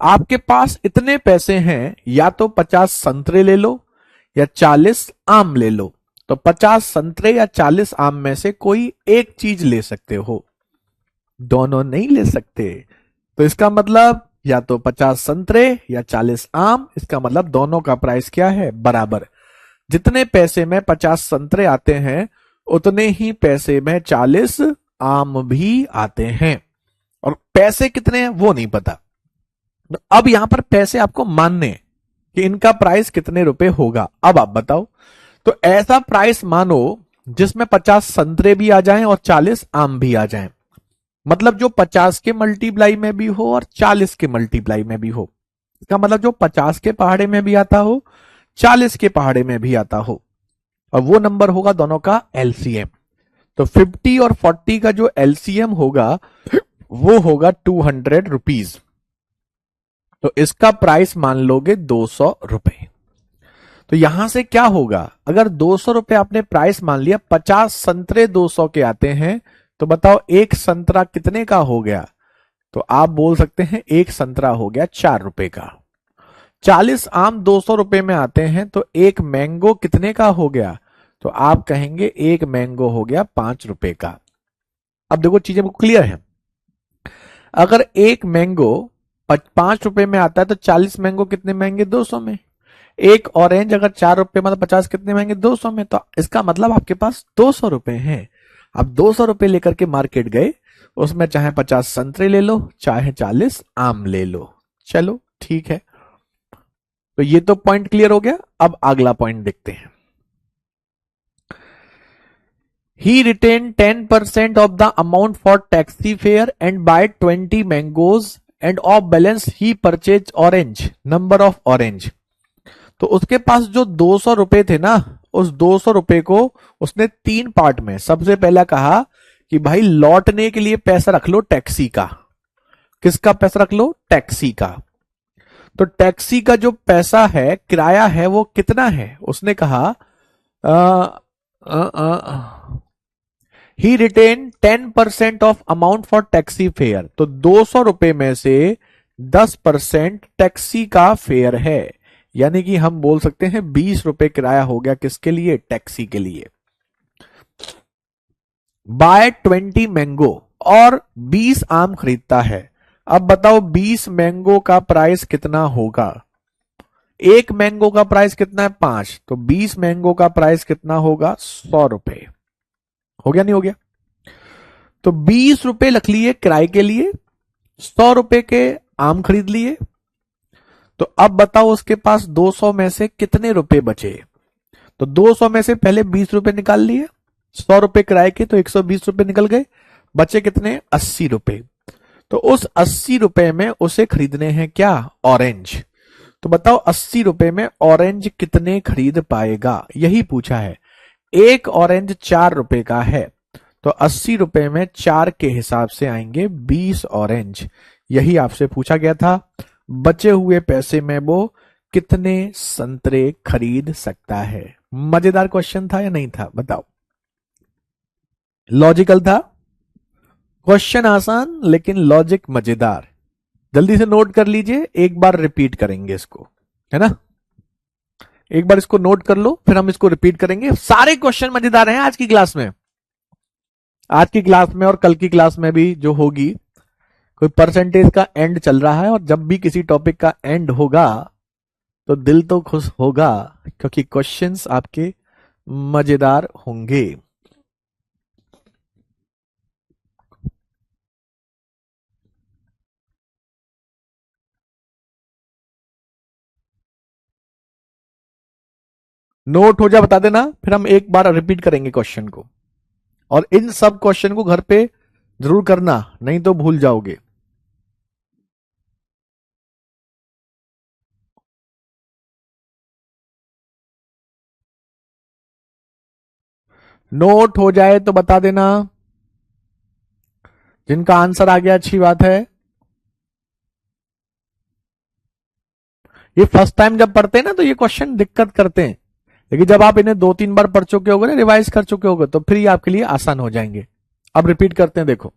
आपके पास इतने पैसे हैं, या तो 50 संतरे ले लो या 40 आम ले लो। तो 50 संतरे या 40 आम में से कोई एक चीज ले सकते हो, दोनों नहीं ले सकते। तो इसका मतलब या तो 50 संतरे या 40 आम, इसका मतलब दोनों का प्राइस क्या है? बराबर। जितने पैसे में 50 संतरे आते हैं उतने ही पैसे में 40 आम भी आते हैं। और पैसे कितने हैं वो नहीं पता। तो अब यहां पर पैसे आपको मानने हैं कि इनका प्राइस कितने रुपए होगा। अब आप बताओ, तो ऐसा प्राइस मानो जिसमें 50 संतरे भी आ जाएं और 40 आम भी आ जाएं। मतलब जो 50 के मल्टीप्लाई में भी हो और 40 के मल्टीप्लाई में भी हो। इसका मतलब जो 50 के पहाड़े में भी आता हो, 40 के पहाड़े में भी आता हो, और वो नंबर होगा दोनों का एलसीएम। तो 50 और 40 का जो एलसीएम होगा वो होगा 200 रुपीज। तो इसका प्राइस मान लोगे 200 रुपए। तो यहां से क्या होगा, अगर 200 रुपए आपने प्राइस मान लिया, 50 संतरे 200 के आते हैं, तो बताओ एक संतरा कितने का हो गया? तो आप बोल सकते हैं एक संतरा हो गया 4 रुपए का। 40 आम 200 रुपए में आते हैं, तो एक मैंगो कितने का हो गया? तो आप कहेंगे एक मैंगो हो गया 5 रुपए का। अब देखो चीजें क्लियर है। अगर एक मैंगो 5 रुपए में आता है तो 40 मैंगो कितने महंगे? 200 में। एक ऑरेंज अगर 4 रुपए मतलब 50 कितने महंगे? 200 में। तो इसका मतलब आपके पास 200 रुपए हैं। अब 200 रुपए लेकर के मार्केट गए, उसमें चाहे 50 संतरे ले लो चाहे 40 आम ले लो। चलो ठीक है, तो ये तो पॉइंट क्लियर हो गया। अब अगला पॉइंट देखते हैं। He retained 10% of the amount for taxi fare and buy 20 mangoes and of balance he purchased orange. Number of orange. तो उसके पास जो 200 रुपए थे ना, उस 200 रुपए को उसने 3 पार्ट में, सबसे पहला कहा कि भाई लौटने के लिए पैसा रख लो टैक्सी का। किसका पैसा रख लो? टैक्सी का। तो टैक्सी का जो पैसा है, किराया है, वो कितना है? उसने कहा he retain 10% of amount for taxi fare. तो 200 रुपए में से 10% टैक्सी का फेयर है, यानी कि हम बोल सकते हैं 20 रुपए किराया हो गया। किसके लिए? टैक्सी के लिए। बाय 20 मैंगो, और 20 आम खरीदता है। अब बताओ 20 मैंगो का प्राइस कितना होगा? एक मैंगो का प्राइस कितना है? 5। तो 20 मैंगो का प्राइस कितना होगा? 100 रुपए। हो गया नहीं हो गया? तो 20 रुपए रख लिए किराए के लिए, 100 रुपए के आम खरीद लिए। तो अब बताओ उसके पास 200 में से कितने रुपए बचे? तो 200 में से पहले 20 रुपए निकाल लिए, 100 रुपए किराए के, तो 120 रुपए निकल गए। बचे कितने? 80 रुपए। तो उस 80 रुपए में उसे खरीदने हैं क्या? ऑरेंज। तो बताओ 80 रुपए में ऑरेंज कितने खरीद पाएगा? यही पूछा है। एक ऑरेंज 4 रुपए का है, तो 80 रुपए में 4 के हिसाब से आएंगे 20 ऑरेंज। यही आपसे पूछा गया था। बचे हुए पैसे में वो कितने संतरे खरीद सकता है? मजेदार क्वेश्चन था या नहीं था? बताओ। लॉजिकल था, क्वेश्चन आसान लेकिन लॉजिक मजेदार। जल्दी से नोट कर लीजिए, एक बार रिपीट करेंगे इसको, है ना? एक बार इसको नोट कर लो, फिर हम इसको रिपीट करेंगे। सारे क्वेश्चन मजेदार हैं आज की क्लास में। आज की क्लास में और कल की क्लास में भी जो होगी, कोई परसेंटेज का एंड चल रहा है, और जब भी किसी टॉपिक का एंड होगा तो दिल तो खुश होगा, क्योंकि क्वेश्चंस आपके मजेदार होंगे। नोट हो जाए बता देना, फिर हम एक बार रिपीट करेंगे क्वेश्चन को। और इन सब क्वेश्चन को घर पे जरूर करना, नहीं तो भूल जाओगे। नोट हो जाए तो बता देना, जिनका आंसर आ गया अच्छी बात है। ये फर्स्ट टाइम जब पढ़ते हैं ना तो ये क्वेश्चन दिक्कत करते हैं, लेकिन जब आप इन्हें 2-3 बार पढ़ चुके होगे ना, रिवाइज कर चुके होगे, तो फिर ये आपके लिए आसान हो जाएंगे। अब रिपीट करते हैं, देखो।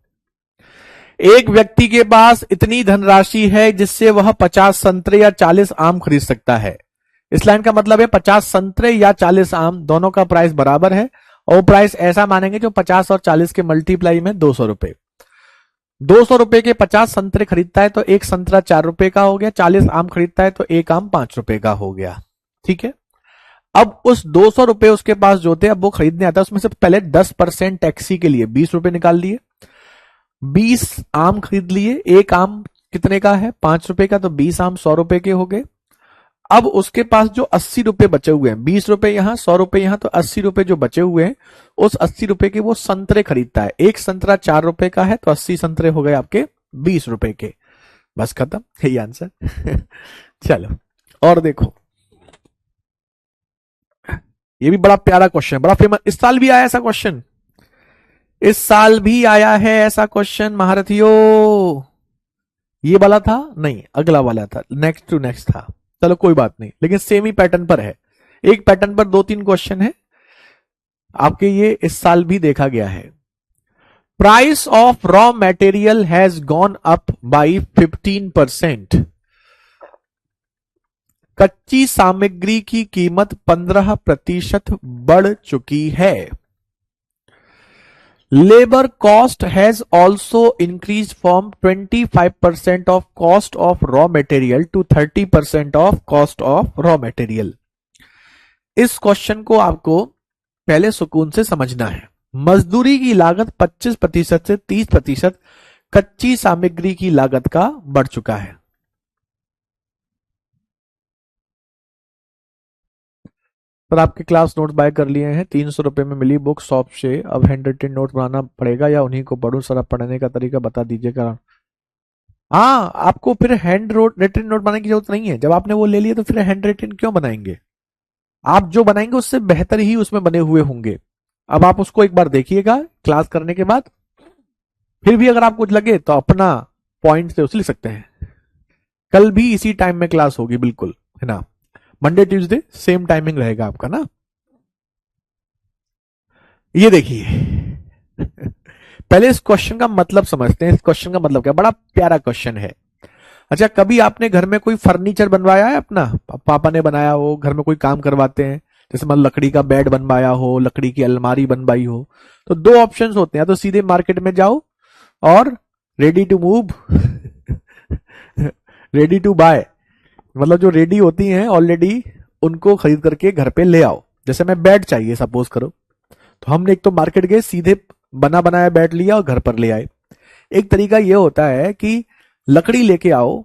एक व्यक्ति के पास इतनी धनराशि है जिससे वह 50 संतरे या 40 आम खरीद सकता है। इस लाइन का मतलब है 50 संतरे या 40 आम दोनों का प्राइस बराबर है, और वो प्राइस ऐसा मानेंगे जो 50 और 40 के मल्टीप्लाई में 200 रुपए। 200 रुपए के 50 संतरे खरीदता है तो एक संतरा 4 रुपए का हो गया, 40 आम खरीदता है तो एक आम 5 रुपए का हो गया। ठीक है। अब उस 200 रुपए उसके पास जो थे, अब वो खरीदने आता है, उसमें से पहले 10% टैक्सी के लिए 20 रुपए निकाल लिए, 20 आम खरीद लिए। एक आम कितने का है? 5 रुपए का, तो 20 आम 100 रुपए के हो गए। अब उसके पास जो 80 रुपए बचे हुए हैं, 20 रुपए यहां 100 रुपए यहां, तो 80 रुपए जो बचे हुए हैं, उस 80 रुपए के वो संतरे खरीदता है। एक संतरा 4 रुपए का है तो 80 संतरे हो गए आपके 20 रुपए के। बस खत्म, यही आंसर। चलो और देखो, ये भी बड़ा प्यारा क्वेश्चन है, बड़ा फेमस, इस साल भी आया ऐसा क्वेश्चन, इस साल भी आया है ऐसा क्वेश्चन महारथियों। ये वाला था नहीं, अगला वाला था, नेक्स्ट टू नेक्स्ट था। चलो कोई बात नहीं, लेकिन सेम ही पैटर्न पर है, एक पैटर्न पर 2-3 क्वेश्चन है आपके, ये इस साल भी देखा गया है। Price of raw material has gone up by 15%। कच्ची सामग्री की कीमत 15% बढ़ चुकी है। Labour cost has also increase from 25% of cost of raw material to 30% of cost of raw material. इस क्वेश्चन को आपको पहले सुकून से समझना है। मजदूरी की लागत 25% से 30% कच्ची सामग्री की लागत का बढ़ चुका है। पर आपके क्लास नोट बाय कर लिए हैं, 300 रुपए में मिली बुक शॉप से। अब हैंड रिटन नोट बनाना पड़ेगा या उन्हीं को पढ़ूं? सर आप पढ़ने का तरीका बता दीजिएगा। हाँ, आपको फिर हैंड रिटन नोट बनाने की जरूरत नहीं है, जब आपने वो ले लिए तो फिर हैंड रिटन क्यों बनाएंगे? आप जो बनाएंगे उससे बेहतर ही उसमें बने हुए होंगे। अब आप उसको एक बार देखिएगा क्लास करने के बाद, फिर भी अगर आपको कुछ लगे तो अपना पॉइंट से उसे लिख सकते हैं। कल भी इसी टाइम में क्लास होगी, बिल्कुल है ना, मंडे ट्यूसडे सेम टाइमिंग रहेगा आपका ना। ये देखिए, पहले इस क्वेश्चन का मतलब समझते हैं। इस क्वेश्चन का मतलब क्या, बड़ा प्यारा क्वेश्चन है। अच्छा, कभी आपने घर में कोई फर्नीचर बनवाया है अपना? पापा ने बनाया हो, घर में कोई काम करवाते हैं, जैसे मतलब लकड़ी का बेड बनवाया हो, लकड़ी की अलमारी बनवाई हो, तो 2 ऑप्शंस होते हैं, तो सीधे मार्केट में जाओ और ready to move, ready to buy, मतलब जो रेडी होती हैं ऑलरेडी, उनको खरीद करके घर पे ले आओ। जैसे मैं बेड चाहिए सपोज करो, तो हमने एक तो मार्केट गए, सीधे बना बनाया बेड लिया और घर पर ले आए। एक तरीका यह होता है कि लकड़ी लेके आओ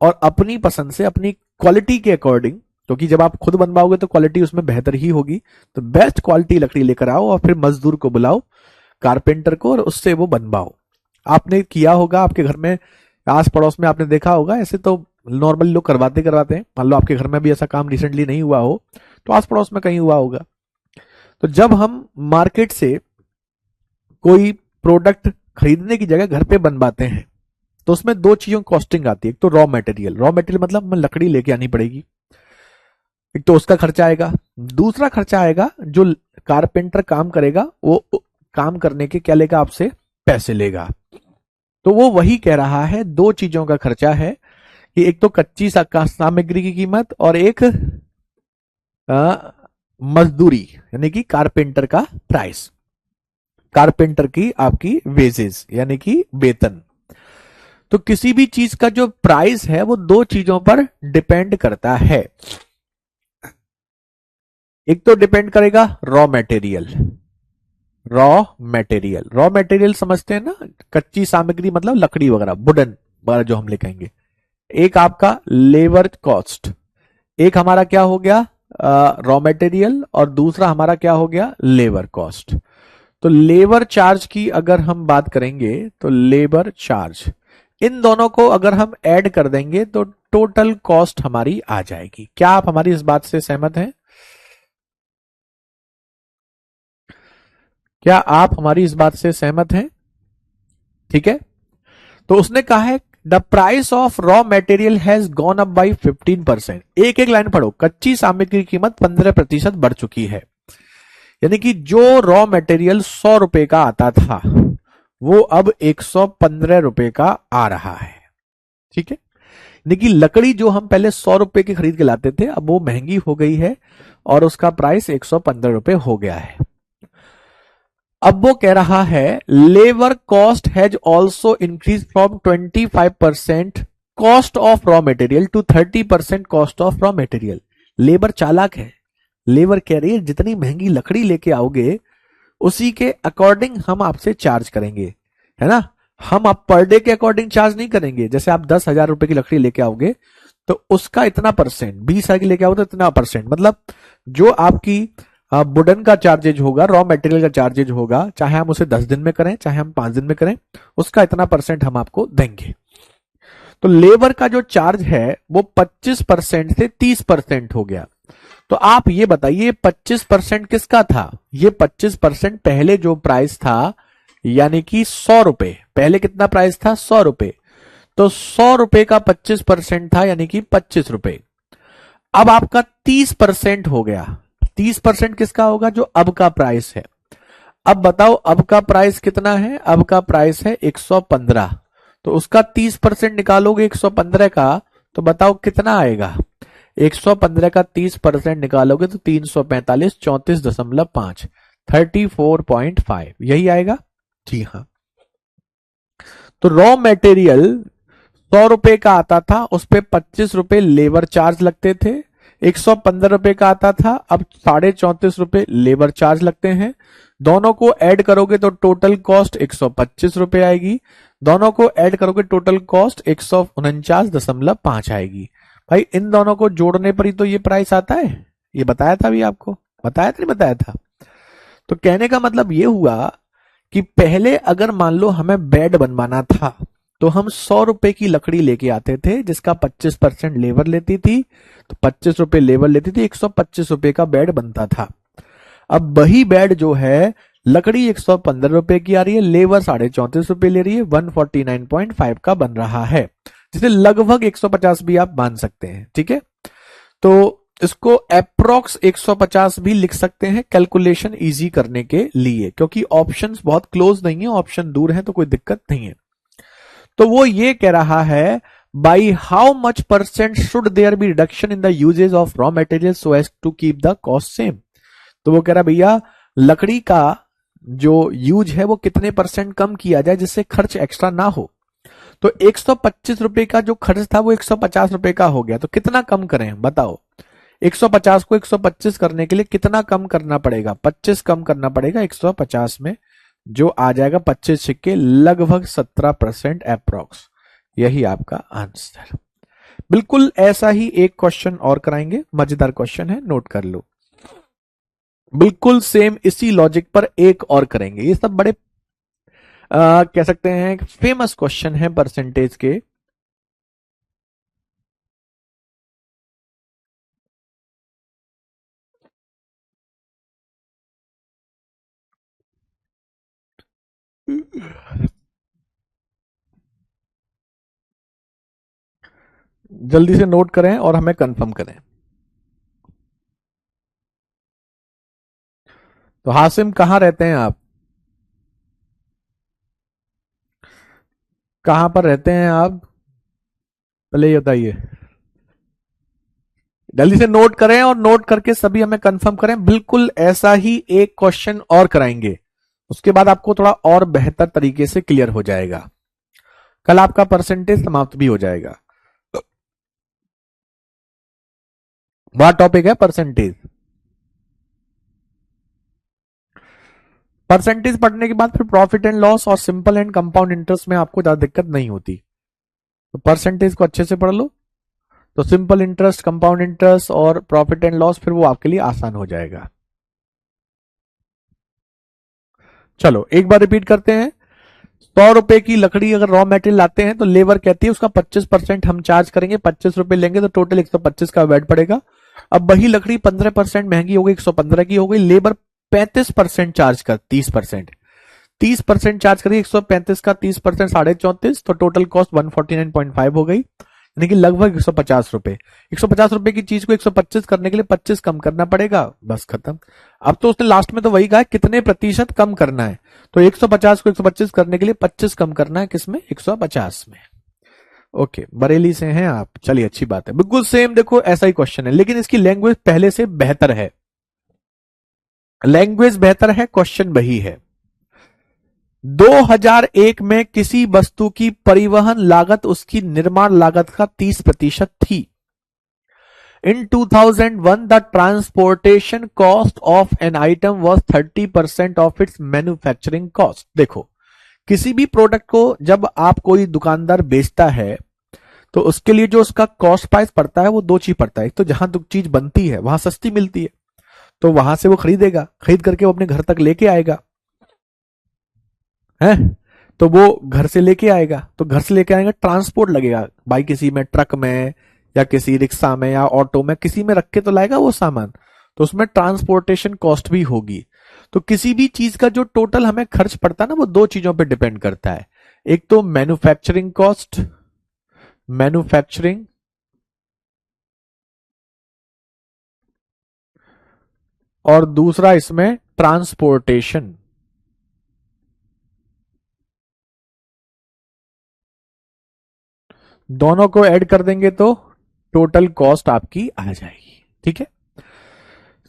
और अपनी पसंद से, अपनी क्वालिटी के अकॉर्डिंग, क्योंकि जब आप खुद बनवाओगे तो क्वालिटी उसमें बेहतर ही होगी, तो बेस्ट क्वालिटी लकड़ी लेकर आओ और फिर मजदूर को बुलाओ, कारपेंटर को, और उससे वो बनवाओ। आपने किया होगा आपके घर में, आस पड़ोस में आपने देखा होगा, ऐसे तो नॉर्मली लोग करवाते हैं। मान लो आपके घर में भी ऐसा काम रिसेंटली नहीं हुआ हो तो आस पड़ोस में कहीं हुआ होगा। तो जब हम मार्केट से कोई प्रोडक्ट खरीदने की जगह घर पे बनवाते हैं तो उसमें 2 चीजों की कॉस्टिंग आती है। एक तो रॉ मटेरियल, रॉ मटेरियल मतलब हमें लकड़ी लेके आनी पड़ेगी, एक तो उसका खर्चा आएगा। दूसरा खर्चा आएगा, जो कारपेंटर काम करेगा वो काम करने के क्या लेगा आपसे? पैसे लेगा। तो वो वही कह रहा है, 2 चीजों का खर्चा है कि एक तो कच्ची सामग्री की कीमत और एक मजदूरी यानी कि कारपेंटर का प्राइस, कारपेंटर की आपकी वेजेस यानी कि वेतन। तो किसी भी चीज का जो प्राइस है वो 2 चीजों पर डिपेंड करता है। एक तो डिपेंड करेगा रॉ मटेरियल, रॉ मटेरियल समझते हैं ना, कच्ची सामग्री मतलब लकड़ी वगैरह, वुडन वगैरह जो हम ले कहेंगे। एक आपका लेबर कॉस्ट, एक हमारा क्या हो गया? रॉ मटेरियल और दूसरा हमारा क्या हो गया, लेबर कॉस्ट। तो लेबर चार्ज की अगर हम बात करेंगे तो लेबर चार्ज, इन दोनों को अगर हम ऐड कर देंगे तो टोटल कॉस्ट हमारी आ जाएगी। क्या आप हमारी इस बात से सहमत हैं? क्या आप हमारी इस बात से सहमत हैं? ठीक है। तो उसने कहा है the price of raw material has gone up by 15%। एक एक लाइन पढ़ो, कच्ची सामग्री की कीमत 15% बढ़ चुकी है। यानी कि जो रॉ मटेरियल 100 रुपए का आता था वो अब 115 रुपए का आ रहा है। ठीक है। यानी कि लकड़ी जो हम पहले 100 रुपए की खरीद के लाते थे अब वो महंगी हो गई है और उसका प्राइस 115 रुपए हो गया है। अब वो कह रहा है labour cost has also increase from 25% cost of raw material to 30% cost of raw material. Labour चालाक है, लेबर कह रही है जितनी महंगी लकड़ी लेके आओगे उसी के अकॉर्डिंग हम आपसे चार्ज करेंगे, है ना। हम आप पर डे के अकॉर्डिंग चार्ज नहीं करेंगे। जैसे आप 10,000 रुपए की लकड़ी लेके आओगे तो उसका इतना परसेंट, 20,000 की लेके आओगे तो इतना परसेंट, मतलब जो आपकी वुडन का चार्जेज होगा, रॉ मटेरियल का चार्जेज होगा, चाहे हम उसे 10 दिन में करें चाहे हम 5 दिन में करें, उसका इतना परसेंट हम आपको देंगे। तो लेबर का जो चार्ज है वो 25% से 30% हो गया। तो आप ये बताइए 25% किसका था? ये 25% पहले जो प्राइस था यानी कि 100 रुपए, पहले कितना प्राइस था? 100 रुपए। तो 100 रुपए का 25% था यानी कि 25 रुपए। अब आपका 30% हो गया। 30% किसका होगा? जो अब का प्राइस है। अब बताओ अब का प्राइस कितना है? अब का प्राइस है 115। तो उसका 30% निकालोगे 115 का तो बताओ कितना आएगा? 115 का 30% निकालोगे तो 345, 34.5, 34.5 यही आएगा। जी हाँ। तो रॉ मटेरियल 100 रुपए का आता था, उस पे 25 रुपए लेबर चार्ज लगते थे। 115 रुपए का आता था, अब 34.5 रुपए लेबर चार्ज लगते हैं। दोनों को ऐड करोगे तो टोटल कॉस्ट 125 रुपए आएगी। दोनों को ऐड करोगे टोटल कॉस्ट 149.5 आएगी। भाई इन दोनों को जोड़ने पर ही तो ये प्राइस आता है। ये बताया था अभी आपको, बताया था नहीं बताया था? तो कहने का मतलब ये हुआ कि पहले अगर मान लो हमें बेड बनवाना था तो हम 100 रुपए की लकड़ी लेके आते थे जिसका 25% लेबर लेती थी, तो 25 रुपए लेबर लेती थी, 125 रुपए का बेड बनता था। अब वही बेड जो है लकड़ी 115 रुपए की आ रही है, लेबर 34.5 रुपए ले रही है, 149.5 का बन रहा है, जिसे लगभग 150 भी आप मान सकते हैं। ठीक है। तो इसको अप्रोक्स 150 भी लिख सकते हैं कैलकुलेशन इजी करने के लिए, क्योंकि ऑप्शंस बहुत क्लोज नहीं है, ऑप्शन दूर है तो कोई दिक्कत नहीं है। तो वो ये कह रहा है by how much percent should there be reduction in the usages of raw material so as to keep the cost same. तो वो कह रहा है भैया लकड़ी का जो यूज है वो कितने परसेंट कम किया जाए जिससे खर्च एक्स्ट्रा ना हो। तो 125 रुपए का जो खर्च था वो 150 रुपए का हो गया, तो कितना कम करें बताओ? 150 को 125 करने के लिए कितना कम करना पड़ेगा? 25 कम करना पड़ेगा 150 में, जो आ जाएगा 25 सिक्के लगभग 17% अप्रोक्स। यही आपका आंसर। बिल्कुल ऐसा ही एक क्वेश्चन और कराएंगे, मजेदार क्वेश्चन है, नोट कर लो। बिल्कुल सेम इसी लॉजिक पर एक और करेंगे। ये सब बड़े कह सकते हैं फेमस क्वेश्चन है परसेंटेज के। जल्दी से नोट करें और हमें कंफर्म करें। तो हासिम कहां रहते हैं आप? कहां पर रहते हैं आप? पहले ये बताइए। जल्दी से नोट करें और नोट करके सभी हमें कंफर्म करें। बिल्कुल ऐसा ही एक क्वेश्चन और कराएंगे, उसके बाद आपको थोड़ा और बेहतर तरीके से क्लियर हो जाएगा। कल आपका परसेंटेज समाप्त भी हो जाएगा। वह टॉपिक है परसेंटेज। परसेंटेज पढ़ने के बाद फिर प्रॉफिट एंड लॉस और सिंपल एंड कंपाउंड इंटरेस्ट में आपको ज्यादा दिक्कत नहीं होती। तो परसेंटेज को अच्छे से पढ़ लो तो सिंपल इंटरेस्ट, कंपाउंड इंटरेस्ट और प्रॉफिट एंड लॉस फिर वो आपके लिए आसान हो जाएगा। चलो एक बार रिपीट करते हैं। 100 रुपए की लकड़ी अगर रॉ मेटेरियल लाते हैं तो लेबर कहती है उसका 25% हम चार्ज करेंगे, 25 रुपए लेंगे तो टोटल 125 का वेट पड़ेगा। अब वही लकड़ी 15% महंगी हो गई, 115 की हो गई, लेबर 35% चार्ज कर 30%, 30% चार्ज करिए, 135 का 30% 34.5, तो टोटल कॉस्ट 149.5 हो गई, यानी कि लगभग 150 रुपए। 150 रुपए की चीज को 125 करने के लिए 25 कम करना पड़ेगा, बस खत्म। अब तो उसने लास्ट में तो वही कहा कितने प्रतिशत कम करना है, तो 150 को 125 करने के लिए 25 कम करना है, किसमें? 150 में। ओके, बरेली से हैं आप, चलिए अच्छी बात है। बिल्कुल सेम देखो ऐसा ही क्वेश्चन है, लेकिन इसकी लैंग्वेज पहले से बेहतर है। लैंग्वेज बेहतर है, क्वेश्चन वही है। 2001 में किसी वस्तु की परिवहन लागत उसकी निर्माण लागत का 30% थी। In 2001, the transportation cost of an item was 30% of its manufacturing cost. देखो, किसी भी प्रोडक्ट को जब आप कोई दुकानदार बेचता है तो उसके लिए जो उसका कॉस्ट प्राइस पड़ता है वो दो चीज पड़ता है। एक तो जहां चीज बनती है वहां सस्ती मिलती है तो वहां से वो खरीदेगा, खरीद करके वो अपने घर तक लेके आएगा, है तो वो घर से लेके आएगा, तो घर से लेके आएगा, ट्रांसपोर्ट लगेगा भाई, किसी में ट्रक में या किसी रिक्शा में या ऑटो में, किसी में रख के तो लाएगा वो सामान, तो उसमें ट्रांसपोर्टेशन कॉस्ट भी होगी। तो किसी भी चीज का जो टोटल हमें खर्च पड़ता है ना वो दो चीजों पे डिपेंड करता है, एक तो मैन्युफैक्चरिंग कॉस्ट, मैन्युफैक्चरिंग, और दूसरा इसमें ट्रांसपोर्टेशन। दोनों को ऐड कर देंगे तो टोटल कॉस्ट आपकी आ जाएगी, ठीक है।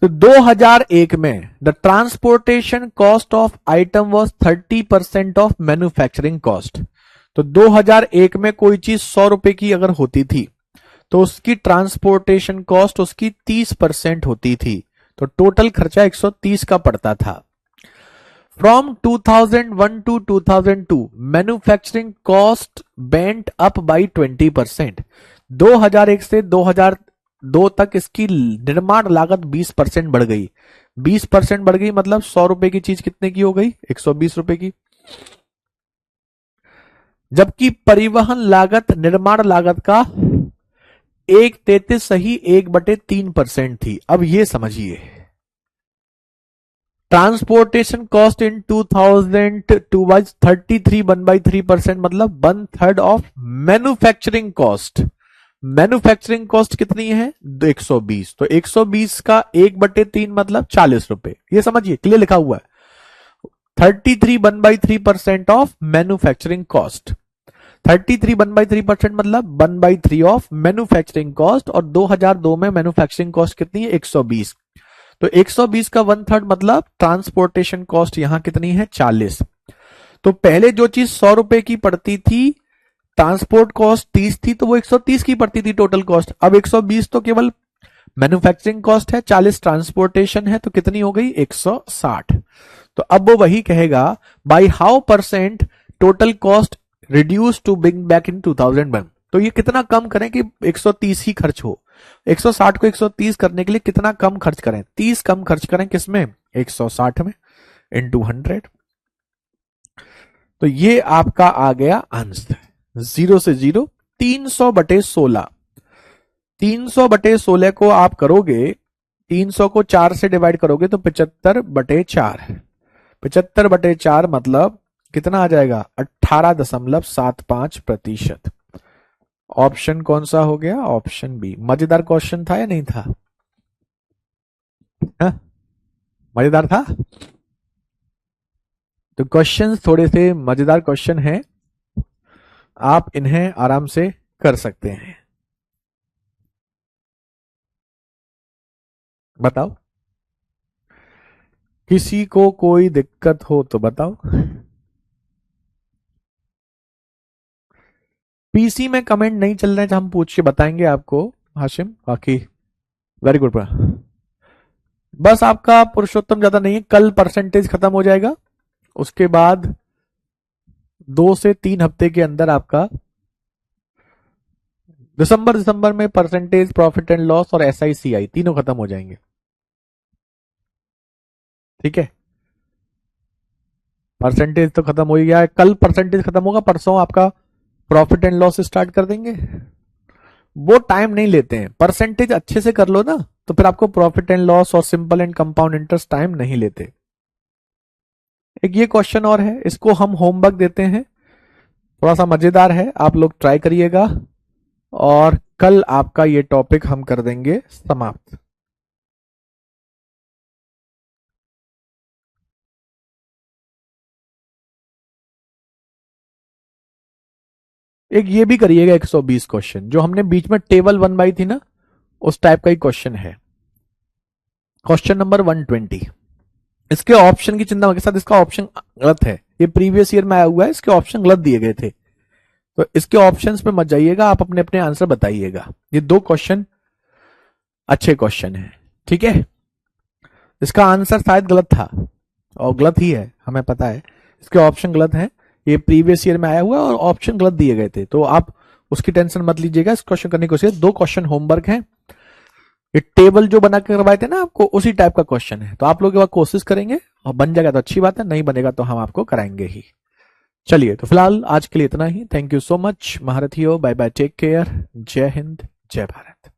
तो 2001 में the transportation cost of item was 30% of manufacturing cost. तो 2001 में कोई चीज 100 रुपए की अगर होती थी तो उसकी ट्रांसपोर्टेशन कॉस्ट उसकी 30% होती थी, तो टोटल खर्चा 130 का पड़ता था। From 2001 to 2002 manufacturing cost went up by 20%। 2001 से 2002 तक इसकी निर्माण लागत 20% बढ़ गई। 20% बढ़ गई मतलब 100 रुपए की चीज कितने की हो गई? 120 रुपए की। जबकि परिवहन लागत निर्माण लागत का 1/33 सही 1/3% थी। अब ये समझिए, ट्रांसपोर्टेशन कॉस्ट इन 2002 वाज 33 1/3%, मतलब 1/3 of manufacturing cost. Manufacturing cost कितनी है? 120, तो 120 का 1/3 मतलब 40 रुपए। ये समझिए, क्लियर लिखा हुआ है। 33 1/3% ऑफ मैन्युफैक्चरिंग कॉस्ट। 33 1/3% मतलब 1/3 ऑफ मैन्युफैक्चरिंग कॉस्ट, और 2002 में मैन्युफैक्चरिंग कॉस्ट कितनी है? 120। तो 120 का 1/3 मतलब ट्रांसपोर्टेशन कॉस्ट यहां कितनी है? 40। तो पहले जो चीज 100 रुपए की पड़ती थी, ट्रांसपोर्ट कॉस्ट 30 थी, तो वो 130 की पड़ती थी टोटल कॉस्ट। अब 120 तो केवल मैन्युफैक्चरिंग कॉस्ट है, 40 ट्रांसपोर्टेशन है, तो कितनी हो गई? 160। तो अब वो वही कहेगा by how percent total cost reduce to bring back in 2001। तो ये कितना कम करें कि 130 ही खर्च हो? 160 को 130 करने के लिए कितना कम खर्च करें? 30 कम खर्च करें, किसमें? 160 में, इंटू 100। तो ये आपका आ गया आंसर। 0 से 0, 300/16। 300/16 को आप करोगे, 300 को 4 से डिवाइड करोगे तो 75/4। 75/4 मतलब कितना आ जाएगा? 18.75%। ऑप्शन कौन सा हो गया? Option B. मजेदार क्वेश्चन था या नहीं था? हा? मजेदार था। तो क्वेश्चन थोड़े से मजेदार क्वेश्चन हैं, आप इन्हें आराम से कर सकते हैं। बताओ, किसी को कोई दिक्कत हो तो बताओ। पीसी में कमेंट नहीं चल रहे हैं, हम पूछ के बताएंगे आपको हाशिम। बाकी वेरी गुड। बस आपका पुरुषोत्तम ज्यादा नहीं है, कल परसेंटेज खत्म हो जाएगा, उसके बाद 2 से 3 हफ्ते के अंदर आपका दिसंबर में परसेंटेज, प्रॉफिट एंड लॉस और SICI तीनों खत्म हो जाएंगे। ठीक है, परसेंटेज तो खत्म हो ही गया है, कल परसेंटेज खत्म होगा, परसों आपका प्रॉफिट एंड लॉस स्टार्ट कर देंगे। वो टाइम नहीं लेते हैं, परसेंटेज अच्छे से कर लो ना तो फिर आपको प्रॉफिट एंड लॉस और simple and compound interest time नहीं लेते। एक ये क्वेश्चन और है, इसको हम होमवर्क देते हैं, थोड़ा सा मजेदार है, आप लोग ट्राई करिएगा और कल आपका ये टॉपिक हम कर देंगे समाप्त। एक ये भी करिएगा 120 क्वेश्चन, जो हमने बीच में टेबल बनवाई थी ना, उस टाइप का ही क्वेश्चन है। क्वेश्चन नंबर 120, इसके ऑप्शन की चिंता के साथ, इसका ऑप्शन गलत है, ये प्रीवियस ईयर में आया हुआ है, इसके ऑप्शन गलत दिए गए थे, तो इसके ऑप्शंस पे मत जाइएगा, आप अपने अपने आंसर बताइएगा। ये दो क्वेश्चन अच्छे क्वेश्चन है, ठीक है। इसका आंसर शायद गलत था और गलत ही है, हमें पता है, इसके ऑप्शन गलत हैं, ये प्रीवियस ईयर में आया हुआ है और ऑप्शन गलत दिए गए थे, तो आप उसकी टेंशन मत लीजिएगा। इस क्वेश्चन करने की कोशिश, दो क्वेश्चन होमवर्क है, ये टेबल जो बना के करवाए थे ना आपको, उसी टाइप का क्वेश्चन है, तो आप लोग कोशिश करेंगे और बन जाएगा तो अच्छी बात है, नहीं बनेगा तो हम आपको कराएंगे ही। चलिए, तो फिलहाल आज के लिए इतना ही। थैंक यू सो मच महारथियों, बाय बाय, टेक केयर, जय हिंद, जय भारत।